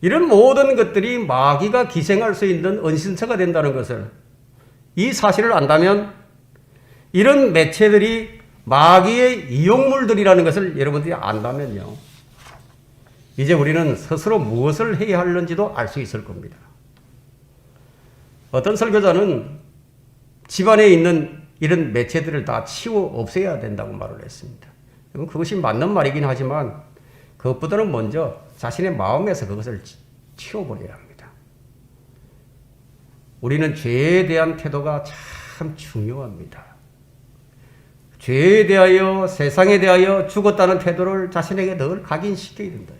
이런 모든 것들이 마귀가 기생할 수 있는 은신처가 된다는 것을, 이 사실을 안다면 이런 매체들이 마귀의 이용물들이라는 것을 여러분들이 안다면요, 이제 우리는 스스로 무엇을 해야 하는지도 알 수 있을 겁니다. 어떤 설교자는 집안에 있는 이런 매체들을 다 치워 없애야 된다고 말을 했습니다. 그것이 맞는 말이긴 하지만 그것보다는 먼저 자신의 마음에서 그것을 치워버려야 합니다. 우리는 죄에 대한 태도가 참 중요합니다. 죄에 대하여, 세상에 대하여 죽었다는 태도를 자신에게 늘 각인시켜야 된다.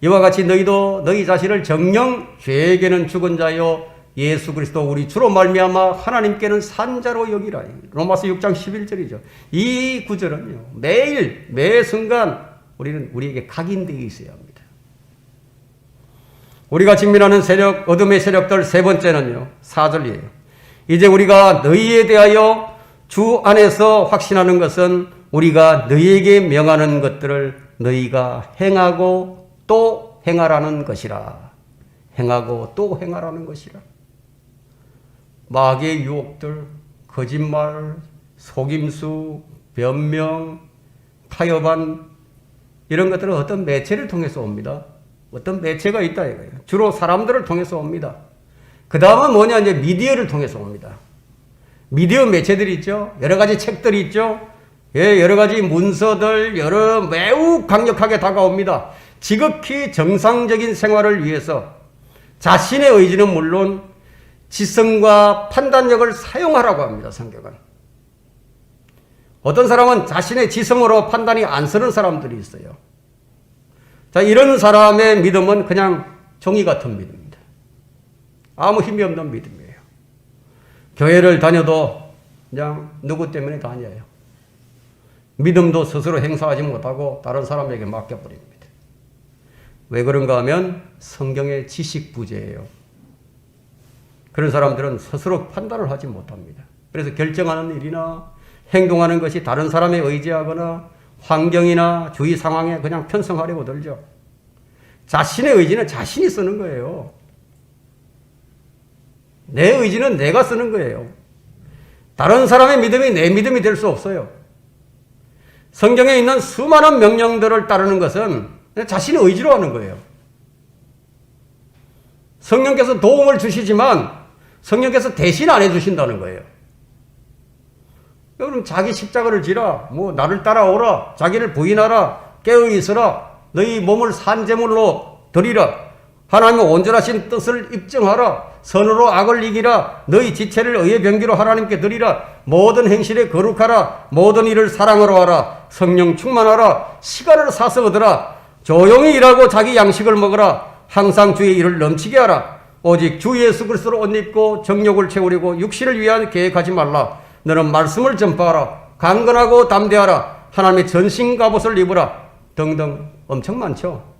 이와 같이 너희도 너희 자신을 정녕 죄에게는 죽은 자요 예수 그리스도 우리 주로 말미암아 하나님께는 산 자로 여기라. 로마서 6장 11절이죠. 이 구절은요, 매일 매 순간 우리에게 각인되어 있어야 합니다. 우리가 직면하는 세력, 어둠의 세력들 세 번째는요, 4절이에요. 이제 우리가 너희에 대하여 주 안에서 확신하는 것은 우리가 너희에게 명하는 것들을 너희가 행하고 또 행하라는 것이라. 행하고 또 행하라는 것이라. 마귀의 유혹들, 거짓말, 속임수, 변명, 타협안, 이런 것들은 어떤 매체를 통해서 옵니다. 어떤 매체가 있다 이거예요. 주로 사람들을 통해서 옵니다. 그 다음은 뭐냐, 이제 미디어를 통해서 옵니다. 미디어 매체들이 있죠. 여러 가지 책들이 있죠. 예, 여러 가지 문서들, 매우 강력하게 다가옵니다. 지극히 정상적인 생활을 위해서 자신의 의지는 물론 지성과 판단력을 사용하라고 합니다. 성경은. 어떤 사람은 자신의 지성으로 판단이 안 서는 사람들이 있어요. 자, 이런 사람의 믿음은 그냥 종이 같은 믿음입니다. 아무 힘이 없는 믿음이에요. 교회를 다녀도 그냥 누구 때문에 다녀요. 믿음도 스스로 행사하지 못하고 다른 사람에게 맡겨버립니다. 왜 그런가 하면 성경의 지식 부재예요. 그런 사람들은 스스로 판단을 하지 못합니다. 그래서 결정하는 일이나 행동하는 것이 다른 사람에 의지하거나 환경이나 주위 상황에 그냥 편성하려고 들죠. 자신의 의지는 자신이 쓰는 거예요. 내 의지는 내가 쓰는 거예요. 다른 사람의 믿음이 내 믿음이 될 수 없어요. 성경에 있는 수많은 명령들을 따르는 것은 자신의 의지로 하는 거예요. 성령께서 도움을 주시지만 성령께서 대신 안 해주신다는 거예요. 그럼 자기 십자가를 지라, 나를 따라오라, 자기를 부인하라, 깨어있으라, 너희 몸을 산제물로 드리라, 하나님의 온전하신 뜻을 입증하라, 선으로 악을 이기라, 너희 지체를 의의 병기로 하나님께 드리라, 모든 행실에 거룩하라, 모든 일을 사랑으로 하라, 성령 충만하라, 시간을 사서 얻으라, 조용히 일하고 자기 양식을 먹으라, 항상 주의 일을 넘치게 하라, 오직 주 예수 그리스도로 옷 입고 정욕을 채우려고 육신을 위한 계획하지 말라, 너는 말씀을 전파하라, 강건하고 담대하라, 하나님의 전신 갑옷을 입으라 등등 엄청 많죠.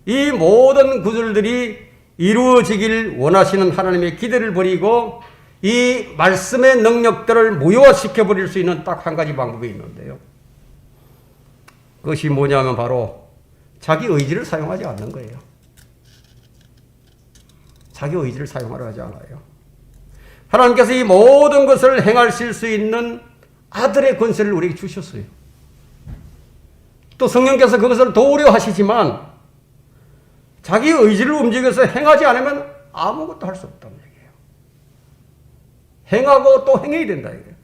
이 모든 구절들이 이루어지길 원하시는 하나님의 기대를 버리고 이 말씀의 능력들을 무효화시켜버릴 수 있는 딱 한 가지 방법이 있는데요. 그것이 뭐냐면 바로 자기 의지를 사용하지 않는 거예요. 자기 의지를 사용하려 하지 않아요. 하나님께서 이 모든 것을 행하실 수 있는 아들의 권세를 우리에게 주셨어요. 또 성령께서 그것을 도우려 하시지만 자기 의지를 움직여서 행하지 않으면 아무것도 할 수 없다는 얘기예요. 행하고 또 행해야 된다 이거예요.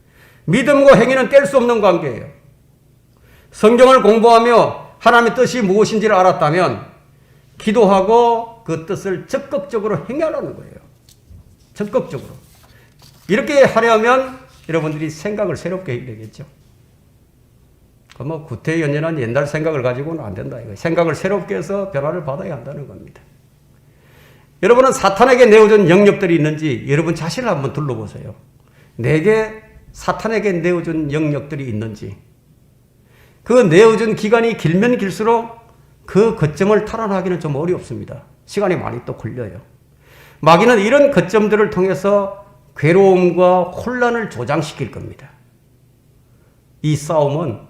믿음과 행위는 뗄 수 없는 관계예요. 성경을 공부하며 하나님의 뜻이 무엇인지를 알았다면 기도하고 그 뜻을 적극적으로 행하라는 거예요. 적극적으로. 이렇게 하려면 여러분들이 생각을 새롭게 해야 되겠죠. 구태연연한 옛날 생각을 가지고는 안 된다 이거예요. 생각을 새롭게 해서 변화를 받아야 한다는 겁니다. 여러분은 사탄에게 내어준 영역들이 있는지 여러분 자신을 한번 둘러보세요. 내게 사탄에게 내어준 영역들이 있는지, 그 내어준 기간이 길면 길수록 그 거점을 탈환하기는 좀 어렵습니다. 시간이 많이 또 걸려요. 마귀는 이런 거점들을 통해서 괴로움과 혼란을 조장시킬 겁니다. 이 싸움은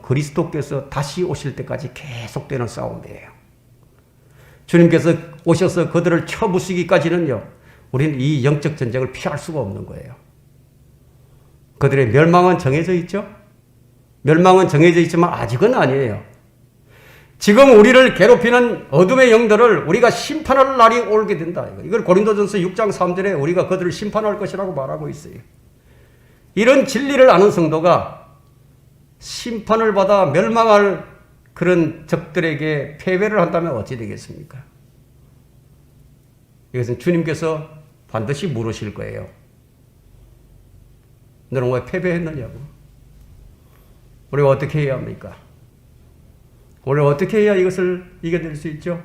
그리스도께서 다시 오실 때까지 계속되는 싸움이에요. 주님께서 오셔서 그들을 쳐부수기까지는요, 우리는 이 영적 전쟁을 피할 수가 없는 거예요. 그들의 멸망은 정해져 있죠? 멸망은 정해져 있지만 아직은 아니에요. 지금 우리를 괴롭히는 어둠의 영들을 우리가 심판할 날이 오게 된다. 이걸 고린도전서 6장 3절에 우리가 그들을 심판할 것이라고 말하고 있어요. 이런 진리를 아는 성도가 심판을 받아 멸망할 그런 적들에게 패배를 한다면 어찌 되겠습니까? 이것은 주님께서 반드시 물으실 거예요. 너는 왜 패배했느냐고. 우리가 어떻게 해야 합니까? 우리가 어떻게 해야 이것을 이겨낼 수 있죠?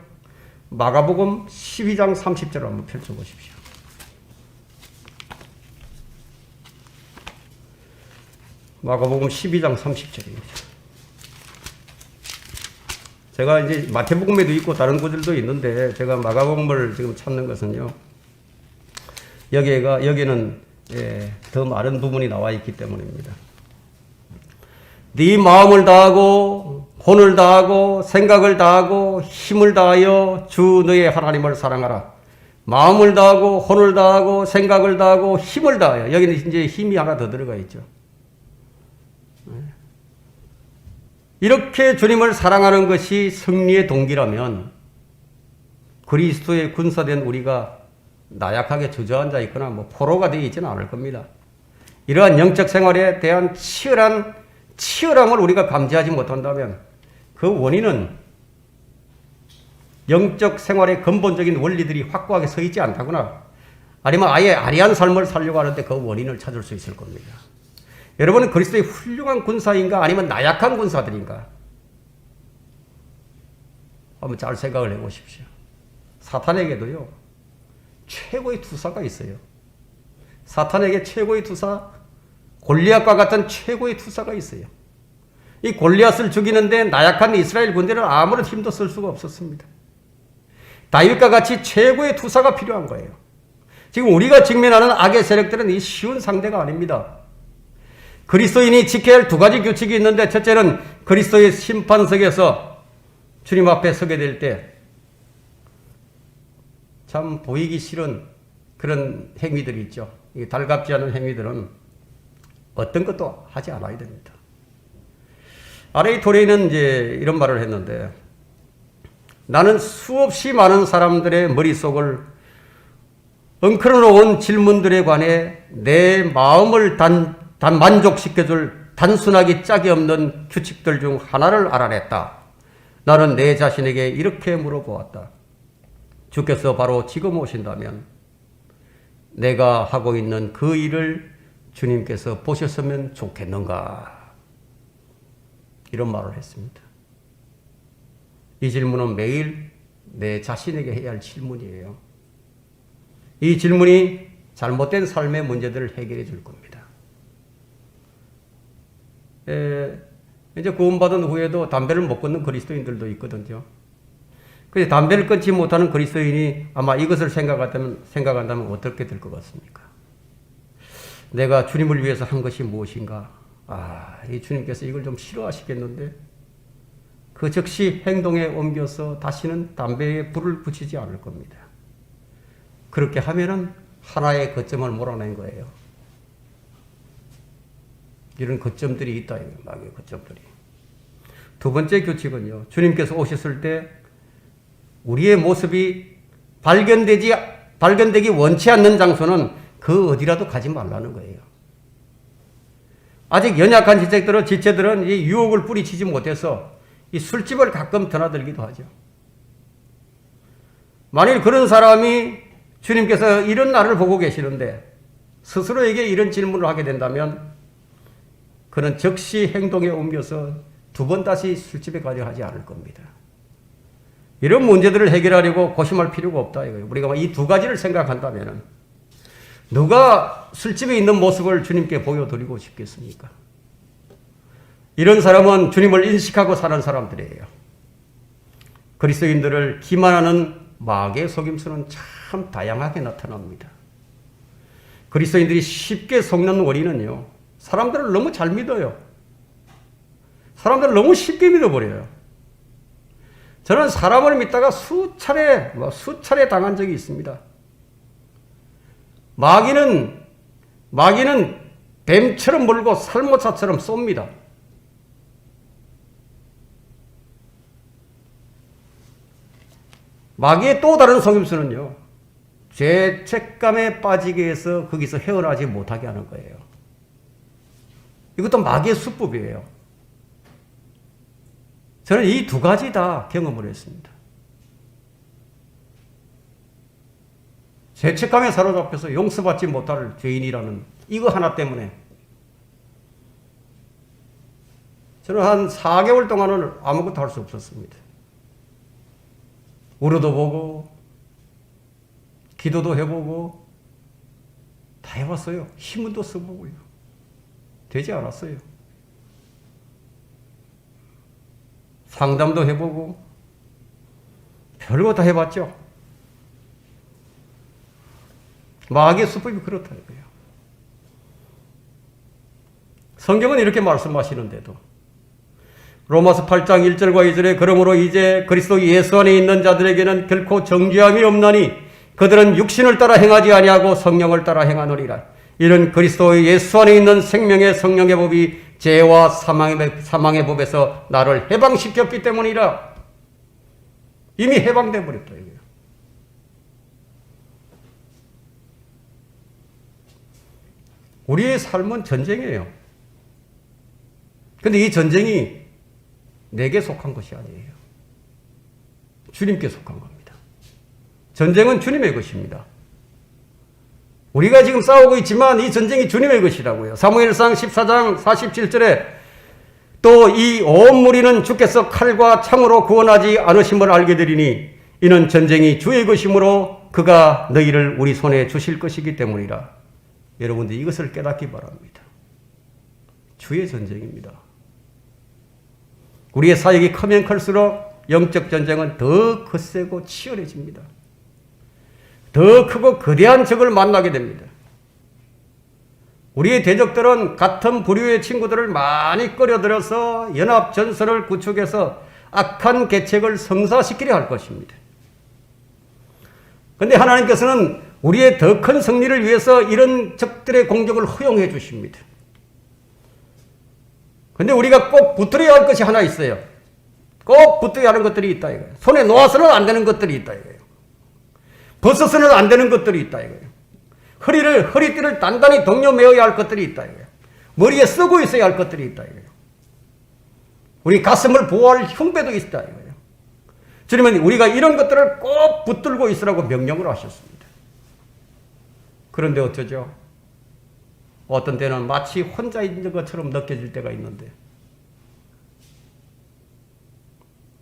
마가복음 12장 30절을 한번 펼쳐보십시오. 마가복음 12장 30절입니다. 제가 이제 마태복음에도 있고 다른 구절도 있는데 제가 마가복음을 지금 찾는 것은요, 여기에는 더 많은 부분이 나와 있기 때문입니다. 네 마음을 다하고 혼을 다하고 생각을 다하고 힘을 다하여 주 너의 하나님을 사랑하라. 마음을 다하고 혼을 다하고 생각을 다하고 힘을 다하여. 여기는 이제 힘이 하나 더 들어가 있죠. 이렇게 주님을 사랑하는 것이 승리의 동기라면 그리스도의 군사된 우리가 나약하게 주저앉아 있거나 포로가 되어 있지는 않을 겁니다. 이러한 영적 생활에 대한 치열함을 우리가 감지하지 못한다면 그 원인은 영적 생활의 근본적인 원리들이 확고하게 서 있지 않다거나 아니면 아예 아리한 삶을 살려고 하는데 그 원인을 찾을 수 있을 겁니다. 여러분은 그리스도의 훌륭한 군사인가 아니면 나약한 군사들인가? 한번 잘 생각을 해보십시오. 사탄에게도요, 최고의 투사가 있어요. 사탄에게 최고의 투사, 골리앗과 같은 최고의 투사가 있어요. 이 골리앗을 죽이는데 나약한 이스라엘 군대는 아무런 힘도 쓸 수가 없었습니다. 다윗과 같이 최고의 투사가 필요한 거예요. 지금 우리가 직면하는 악의 세력들은 이 쉬운 상대가 아닙니다. 그리스도인이 지켜야 할 두 가지 규칙이 있는데, 첫째는 그리스도의 심판석에서 주님 앞에 서게 될 때 참 보이기 싫은 그런 행위들이 있죠. 이 달갑지 않은 행위들은 어떤 것도 하지 않아야 됩니다. R.A. 토레이는 이제 이런 말을 했는데, 나는 수없이 많은 사람들의 머릿속을 엉클어놓은 질문들에 관해 내 마음을 단 만족시켜줄 단순하기 짝이 없는 규칙들 중 하나를 알아냈다. 나는 내 자신에게 이렇게 물어보았다. 주께서 바로 지금 오신다면 내가 하고 있는 그 일을 주님께서 보셨으면 좋겠는가? 이런 말을 했습니다. 이 질문은 매일 내 자신에게 해야 할 질문이에요. 이 질문이 잘못된 삶의 문제들을 해결해 줄 겁니다. 이제 구원받은 후에도 담배를 못 끊는 그리스도인들도 있거든요. 그런데 담배를 끊지 못하는 그리스도인이 아마 이것을 생각한다면 어떻게 될 것 같습니까? 내가 주님을 위해서 한 것이 무엇인가? 이 주님께서 이걸 좀 싫어하시겠는데? 그 즉시 행동에 옮겨서 다시는 담배에 불을 붙이지 않을 겁니다. 그렇게 하면은 하나의 거점을 몰아낸 거예요. 이런 거점들이 있다, 마귀의 거점들이. 두 번째 규칙은요, 주님께서 오셨을 때 우리의 모습이 발견되기 원치 않는 장소는 그 어디라도 가지 말라는 거예요. 아직 연약한 지체들은 이 유혹을 뿌리치지 못해서 이 술집을 가끔 드나들기도 하죠. 만일 그런 사람이 주님께서 이런 나를 보고 계시는데 스스로에게 이런 질문을 하게 된다면 그는 즉시 행동에 옮겨서 두 번 다시 술집에 가려 하지 않을 겁니다. 이런 문제들을 해결하려고 고심할 필요가 없다 이거예요. 우리가 이 두 가지를 생각한다면 누가 술집에 있는 모습을 주님께 보여드리고 싶겠습니까? 이런 사람은 주님을 인식하고 사는 사람들이에요. 그리스도인들을 기만하는 마귀의 속임수는 참 다양하게 나타납니다. 그리스도인들이 쉽게 속는 원인은요, 사람들을 너무 잘 믿어요. 사람들을 너무 쉽게 믿어버려요. 저는 사람을 믿다가 수차례 당한 적이 있습니다. 마귀는 뱀처럼 물고 살모사처럼 쏩니다. 마귀의 또 다른 속임수는요, 죄책감에 빠지게 해서 거기서 헤어나지 못하게 하는 거예요. 이것도 마귀의 수법이에요. 저는 이 두 가지 다 경험을 했습니다. 죄책감에 사로잡혀서 용서받지 못할 죄인이라는 이거 하나 때문에 저는 한 4개월 동안은 아무것도 할 수 없었습니다. 울어도 보고 기도도 해보고 다 해봤어요. 힘도 써보고요. 되지 않았어요. 상담도 해보고 별거 다 해봤죠. 마귀의 수법이 그렇다 이거예요. 성경은 이렇게 말씀하시는데도 로마서 8장 1절과 2절에 그러므로 이제 그리스도 예수 안에 있는 자들에게는 결코 정죄함이 없나니 그들은 육신을 따라 행하지 아니하고 성령을 따라 행하노리라. 이는 그리스도 예수 안에 있는 생명의 성령의 법이 죄와 사망의 법에서 나를 해방시켰기 때문이라. 이미 해방돼 버렸다 이거예요. 우리의 삶은 전쟁이에요. 근데 이 전쟁이 내게 속한 것이 아니에요. 주님께 속한 겁니다. 전쟁은 주님의 것입니다. 우리가 지금 싸우고 있지만 이 전쟁이 주님의 것이라고요. 사무엘상 14장 47절에 또 이 온 무리는 주께서 칼과 창으로 구원하지 않으심을 알게 되리니 이는 전쟁이 주의 것이므로 그가 너희를 우리 손에 주실 것이기 때문이라. 여러분들 이것을 깨닫기 바랍니다. 주의 전쟁입니다. 우리의 사역이 크면 클수록 영적 전쟁은 더 거세고 치열해집니다. 더 크고 거대한 적을 만나게 됩니다. 우리의 대적들은 같은 부류의 친구들을 많이 끌어들여서 연합 전선을 구축해서 악한 계책을 성사시키려 할 것입니다. 그런데 하나님께서는 우리의 더 큰 승리를 위해서 이런 적들의 공격을 허용해 주십니다. 그런데 우리가 꼭 붙들어야 할 것이 하나 있어요. 꼭 붙들어야 하는 것들이 있다 이거예요. 손에 놓아서는 안 되는 것들이 있다 이거예요. 벗어서는 안 되는 것들이 있다 이거예요. 허리띠를 단단히 동여 메어야 할 것들이 있다 이거예요. 머리에 쓰고 있어야 할 것들이 있다 이거예요. 우리 가슴을 보호할 흉배도 있다 이거예요. 주님은 우리가 이런 것들을 꼭 붙들고 있으라고 명령을 하셨습니다. 그런데 어쩌죠? 어떤 때는 마치 혼자 있는 것처럼 느껴질 때가 있는데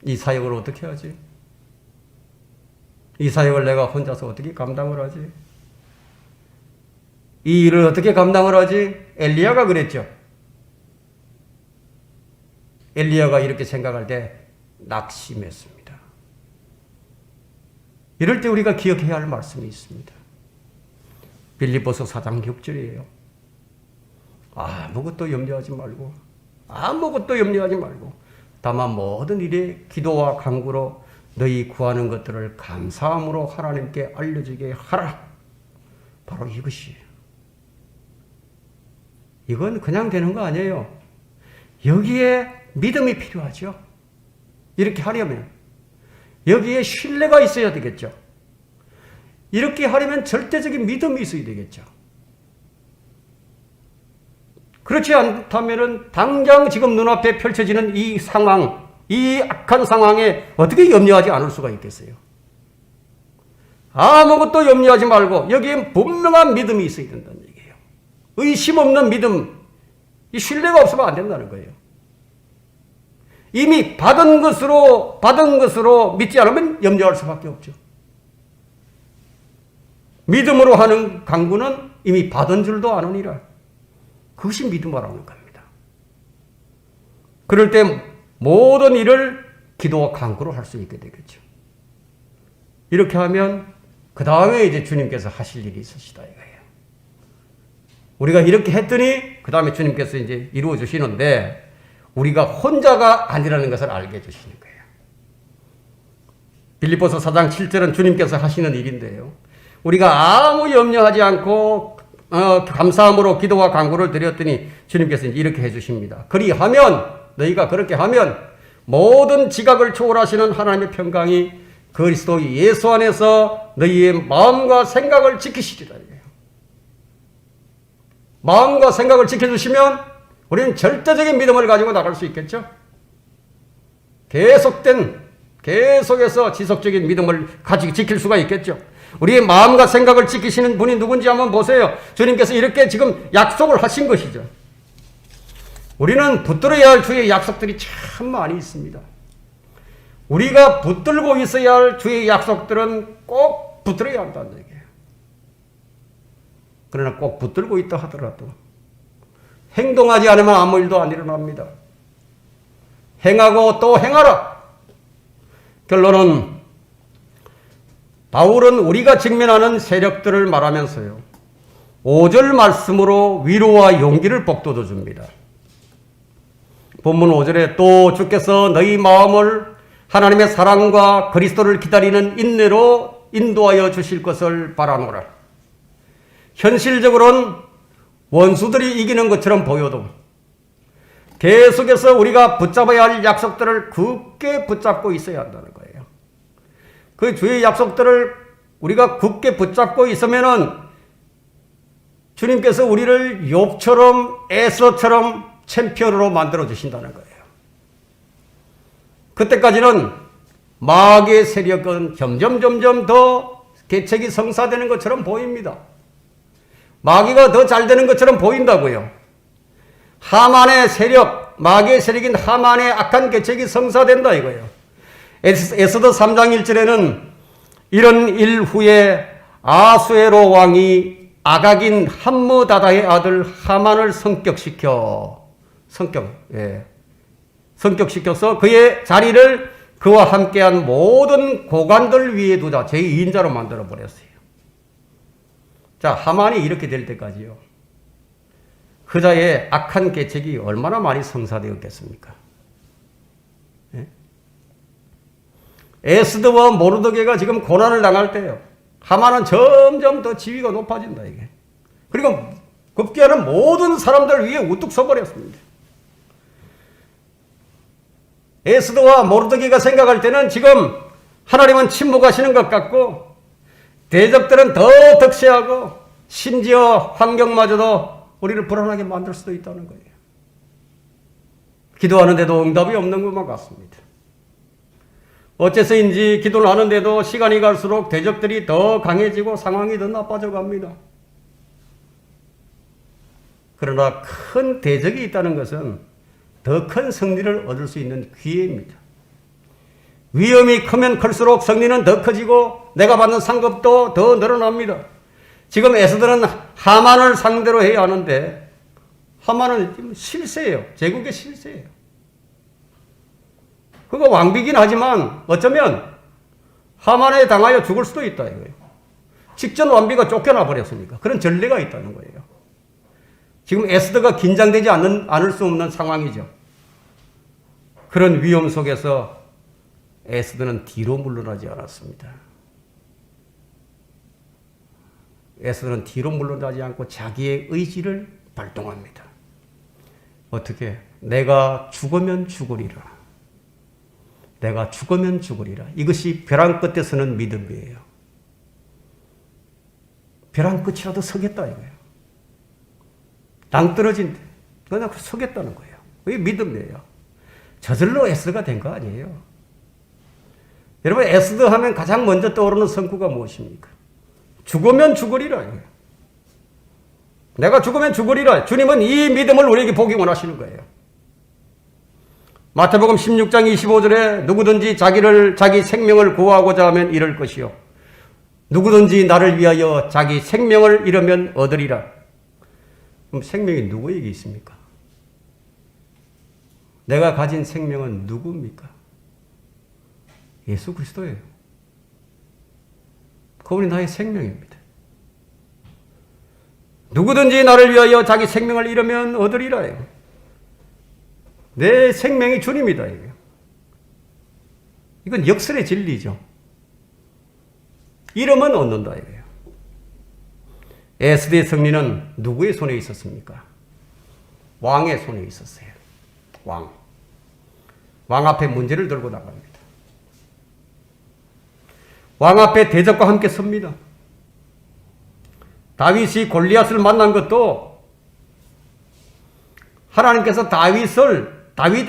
이 사역을 어떻게 하지? 이 사역을 내가 혼자서 어떻게 감당을 하지? 이 일을 어떻게 감당을 하지? 엘리야가 그랬죠. 엘리야가 이렇게 생각할 때 낙심했습니다. 이럴 때 우리가 기억해야 할 말씀이 있습니다. 빌립보서 4장 6절이에요. 아무것도 염려하지 말고 다만 모든 일에 기도와 간구로 너희 구하는 것들을 감사함으로 하나님께 알려지게 하라. 바로 이것이에요. 이건 그냥 되는 거 아니에요. 여기에 믿음이 필요하죠. 이렇게 하려면 여기에 신뢰가 있어야 되겠죠. 이렇게 하려면 절대적인 믿음이 있어야 되겠죠. 그렇지 않다면 당장 지금 눈앞에 펼쳐지는 이 상황, 이 악한 상황에 어떻게 염려하지 않을 수가 있겠어요? 아무것도 염려하지 말고 여기에 분명한 믿음이 있어야 된다는 얘기예요. 의심 없는 믿음, 이 신뢰가 없으면 안 된다는 거예요. 이미 받은 것으로 믿지 않으면 염려할 수밖에 없죠. 믿음으로 하는 간구는 이미 받은 줄도 아느니라. 그것이 믿음이라는 겁니다. 그럴 때 모든 일을 기도와 간구로 할 수 있게 되겠죠. 이렇게 하면 그 다음에 이제 주님께서 하실 일이 있으시다 이거예요. 우리가 이렇게 했더니 그 다음에 주님께서 이제 이루어 주시는데 우리가 혼자가 아니라는 것을 알게 해주시는 거예요. 빌립보서 4장 7절은 주님께서 하시는 일인데요. 우리가 아무 염려하지 않고 감사함으로 기도와 간구를 드렸더니 주님께서 이렇게 해주십니다. 너희가 그렇게 하면 모든 지각을 초월하시는 하나님의 평강이 그리스도 예수 안에서 너희의 마음과 생각을 지키시리라. 마음과 생각을 지켜주시면 우리는 절대적인 믿음을 가지고 나갈 수 있겠죠. 계속해서 지속적인 믿음을 가지고 지킬 수가 있겠죠. 우리의 마음과 생각을 지키시는 분이 누군지 한번 보세요. 주님께서 이렇게 지금 약속을 하신 것이죠. 우리는 붙들어야 할 주의 약속들이 참 많이 있습니다. 우리가 붙들고 있어야 할 주의 약속들은 꼭 붙들어야 한다는 얘기예요. 그러나 꼭 붙들고 있다 하더라도 행동하지 않으면 아무 일도 안 일어납니다. 행하고 또 행하라. 결론은 바울은 우리가 직면하는 세력들을 말하면서요. 5절 말씀으로 위로와 용기를 북돋워 줍니다. 본문 5절에 또 주께서 너희 마음을 하나님의 사랑과 그리스도를 기다리는 인내로 인도하여 주실 것을 바라노라. 현실적으로는 원수들이 이기는 것처럼 보여도 계속해서 우리가 붙잡아야 할 약속들을 굳게 붙잡고 있어야 한다는 거예요. 그 주의 약속들을 우리가 굳게 붙잡고 있으면은 주님께서 우리를 욥처럼 에서처럼 챔피언으로 만들어 주신다는 거예요. 그때까지는 마귀의 세력은 점점 더 계책이 성사되는 것처럼 보입니다. 마귀가 더 잘 되는 것처럼 보인다고요. 하만의 세력, 마귀의 세력인 하만의 악한 계책이 성사된다 이거예요. 에스더 3장 1절에는 이런 일 후에 아수에로 왕이 아각인 함므다다의 아들 하만을 성폭시켜 성격시켜서 그의 자리를 그와 함께한 모든 고관들 위에 두자. 제2인자로 만들어버렸어요. 자, 하만이 이렇게 될 때까지요. 그자의 악한 계책이 얼마나 많이 성사되었겠습니까? 예? 에스더와 모르드게가 지금 고난을 당할 때요. 하만은 점점 더 지위가 높아진다, 이게. 그리고 급기야는 모든 사람들 위에 우뚝 서버렸습니다. 에스더와 모르드게가 생각할 때는 지금 하나님은 침묵하시는 것 같고 대적들은 더 득세하고 심지어 환경마저도 우리를 불안하게 만들 수도 있다는 거예요. 기도하는데도 응답이 없는 것만 같습니다. 어째서인지 기도를 하는데도 시간이 갈수록 대적들이 더 강해지고 상황이 더 나빠져 갑니다. 그러나 큰 대적이 있다는 것은 더 큰 승리를 얻을 수 있는 기회입니다. 위험이 크면 클수록 승리는 더 커지고 내가 받는 상급도 더 늘어납니다. 지금 에스더는 하만을 상대로 해야 하는데 하만은 실세예요. 제국의 실세예요. 그거 왕비긴 하지만 어쩌면 하만에 당하여 죽을 수도 있다 이거예요. 직전 왕비가 쫓겨나 버렸으니까 그런 전례가 있다는 거예요. 지금 에스더가 긴장되지 않을 수 없는 상황이죠. 그런 위험 속에서 에스더는 뒤로 물러나지 않았습니다. 에스더는 뒤로 물러나지 않고 자기의 의지를 발동합니다. 어떻게? 내가 죽으면 죽으리라. 내가 죽으면 죽으리라. 이것이 벼랑 끝에 서는 믿음이에요. 벼랑 끝이라도 서겠다 이거예요. 낭떠러진데 그냥 서겠다는 거예요. 이게 믿음이에요. 저절로 에스더가 된 거 아니에요. 여러분 에스더 하면 가장 먼저 떠오르는 성구가 무엇입니까? 죽으면 죽으리라. 내가 죽으면 죽으리라. 주님은 이 믿음을 우리에게 보기 원하시는 거예요. 마태복음 16장 25절에 누구든지 자기 생명을 구하고자 하면 잃을 것이요. 누구든지 나를 위하여 자기 생명을 잃으면 얻으리라. 그럼 생명이 누구에게 있습니까? 내가 가진 생명은 누구입니까? 예수 그리스도예요. 그분이 나의 생명입니다. 누구든지 나를 위하여 자기 생명을 잃으면 얻으리라요. 내 생명이 주님이다. 이건 역설의 진리죠. 잃으면 얻는다. 이거예요. 에스더의 승리는 누구의 손에 있었습니까? 왕의 손에 있었어요. 왕 앞에 문제를 들고 나갑니다. 왕 앞에 대적과 함께 섭니다. 다윗이 골리앗을 만난 것도 하나님께서 다윗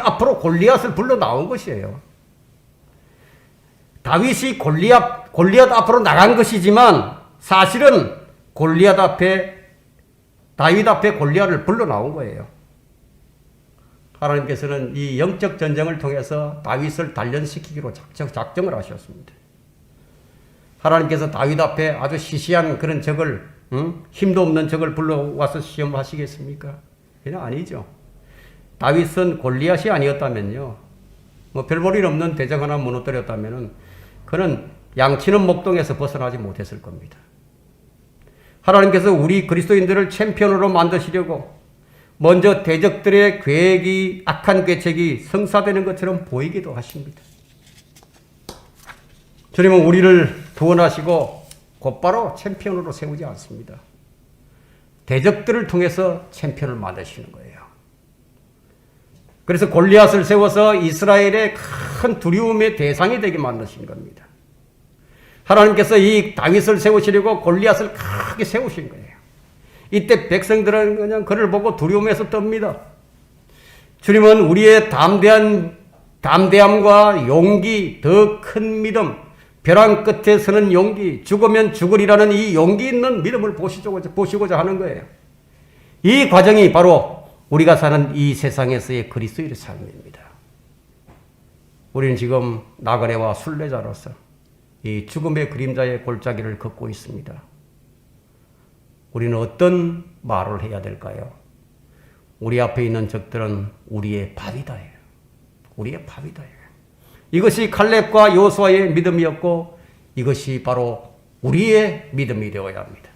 앞으로 골리앗을 불러 나온 것이에요. 다윗이 골리앗 앞으로 나간 것이지만 사실은 다윗 앞에 골리앗을 불러 나온 거예요. 하나님께서는 이 영적 전쟁을 통해서 다윗을 단련시키기로 작정을 하셨습니다. 하나님께서 다윗 앞에 아주 시시한 그런 적을, 힘도 없는 적을 불러와서 시험하시겠습니까? 그냥 아니죠. 다윗은 골리앗이 아니었다면요, 별 볼 일 없는 대적 하나 무너뜨렸다면은 그는 양치는 목동에서 벗어나지 못했을 겁니다. 하나님께서 우리 그리스도인들을 챔피언으로 만드시려고 먼저 대적들의 계획이, 악한 계책이 성사되는 것처럼 보이기도 하십니다. 주님은 우리를 구원하시고 곧바로 챔피언으로 세우지 않습니다. 대적들을 통해서 챔피언을 만드시는 거예요. 그래서 골리앗을 세워서 이스라엘의 큰 두려움의 대상이 되게 만드신 겁니다. 하나님께서 이 다윗을 세우시려고 골리앗을 크게 세우신 거예요. 이때 백성들은 그냥 그를 보고 두려움에서 떱니다. 주님은 우리의 담대함과 용기, 더 큰 믿음, 벼랑 끝에 서는 용기, 죽으면 죽으리라는 이 용기 있는 믿음을 보시고자 하는 거예요. 이 과정이 바로 우리가 사는 이 세상에서의 그리스도의 삶입니다. 우리는 지금 나그네와 순례자로서 이 죽음의 그림자의 골짜기를 걷고 있습니다. 우리는 어떤 말을 해야 될까요? 우리 앞에 있는 적들은 우리의 밥이다. 우리의 밥이다. 이것이 칼렙과 여호수아의 믿음이었고 이것이 바로 우리의 믿음이 되어야 합니다.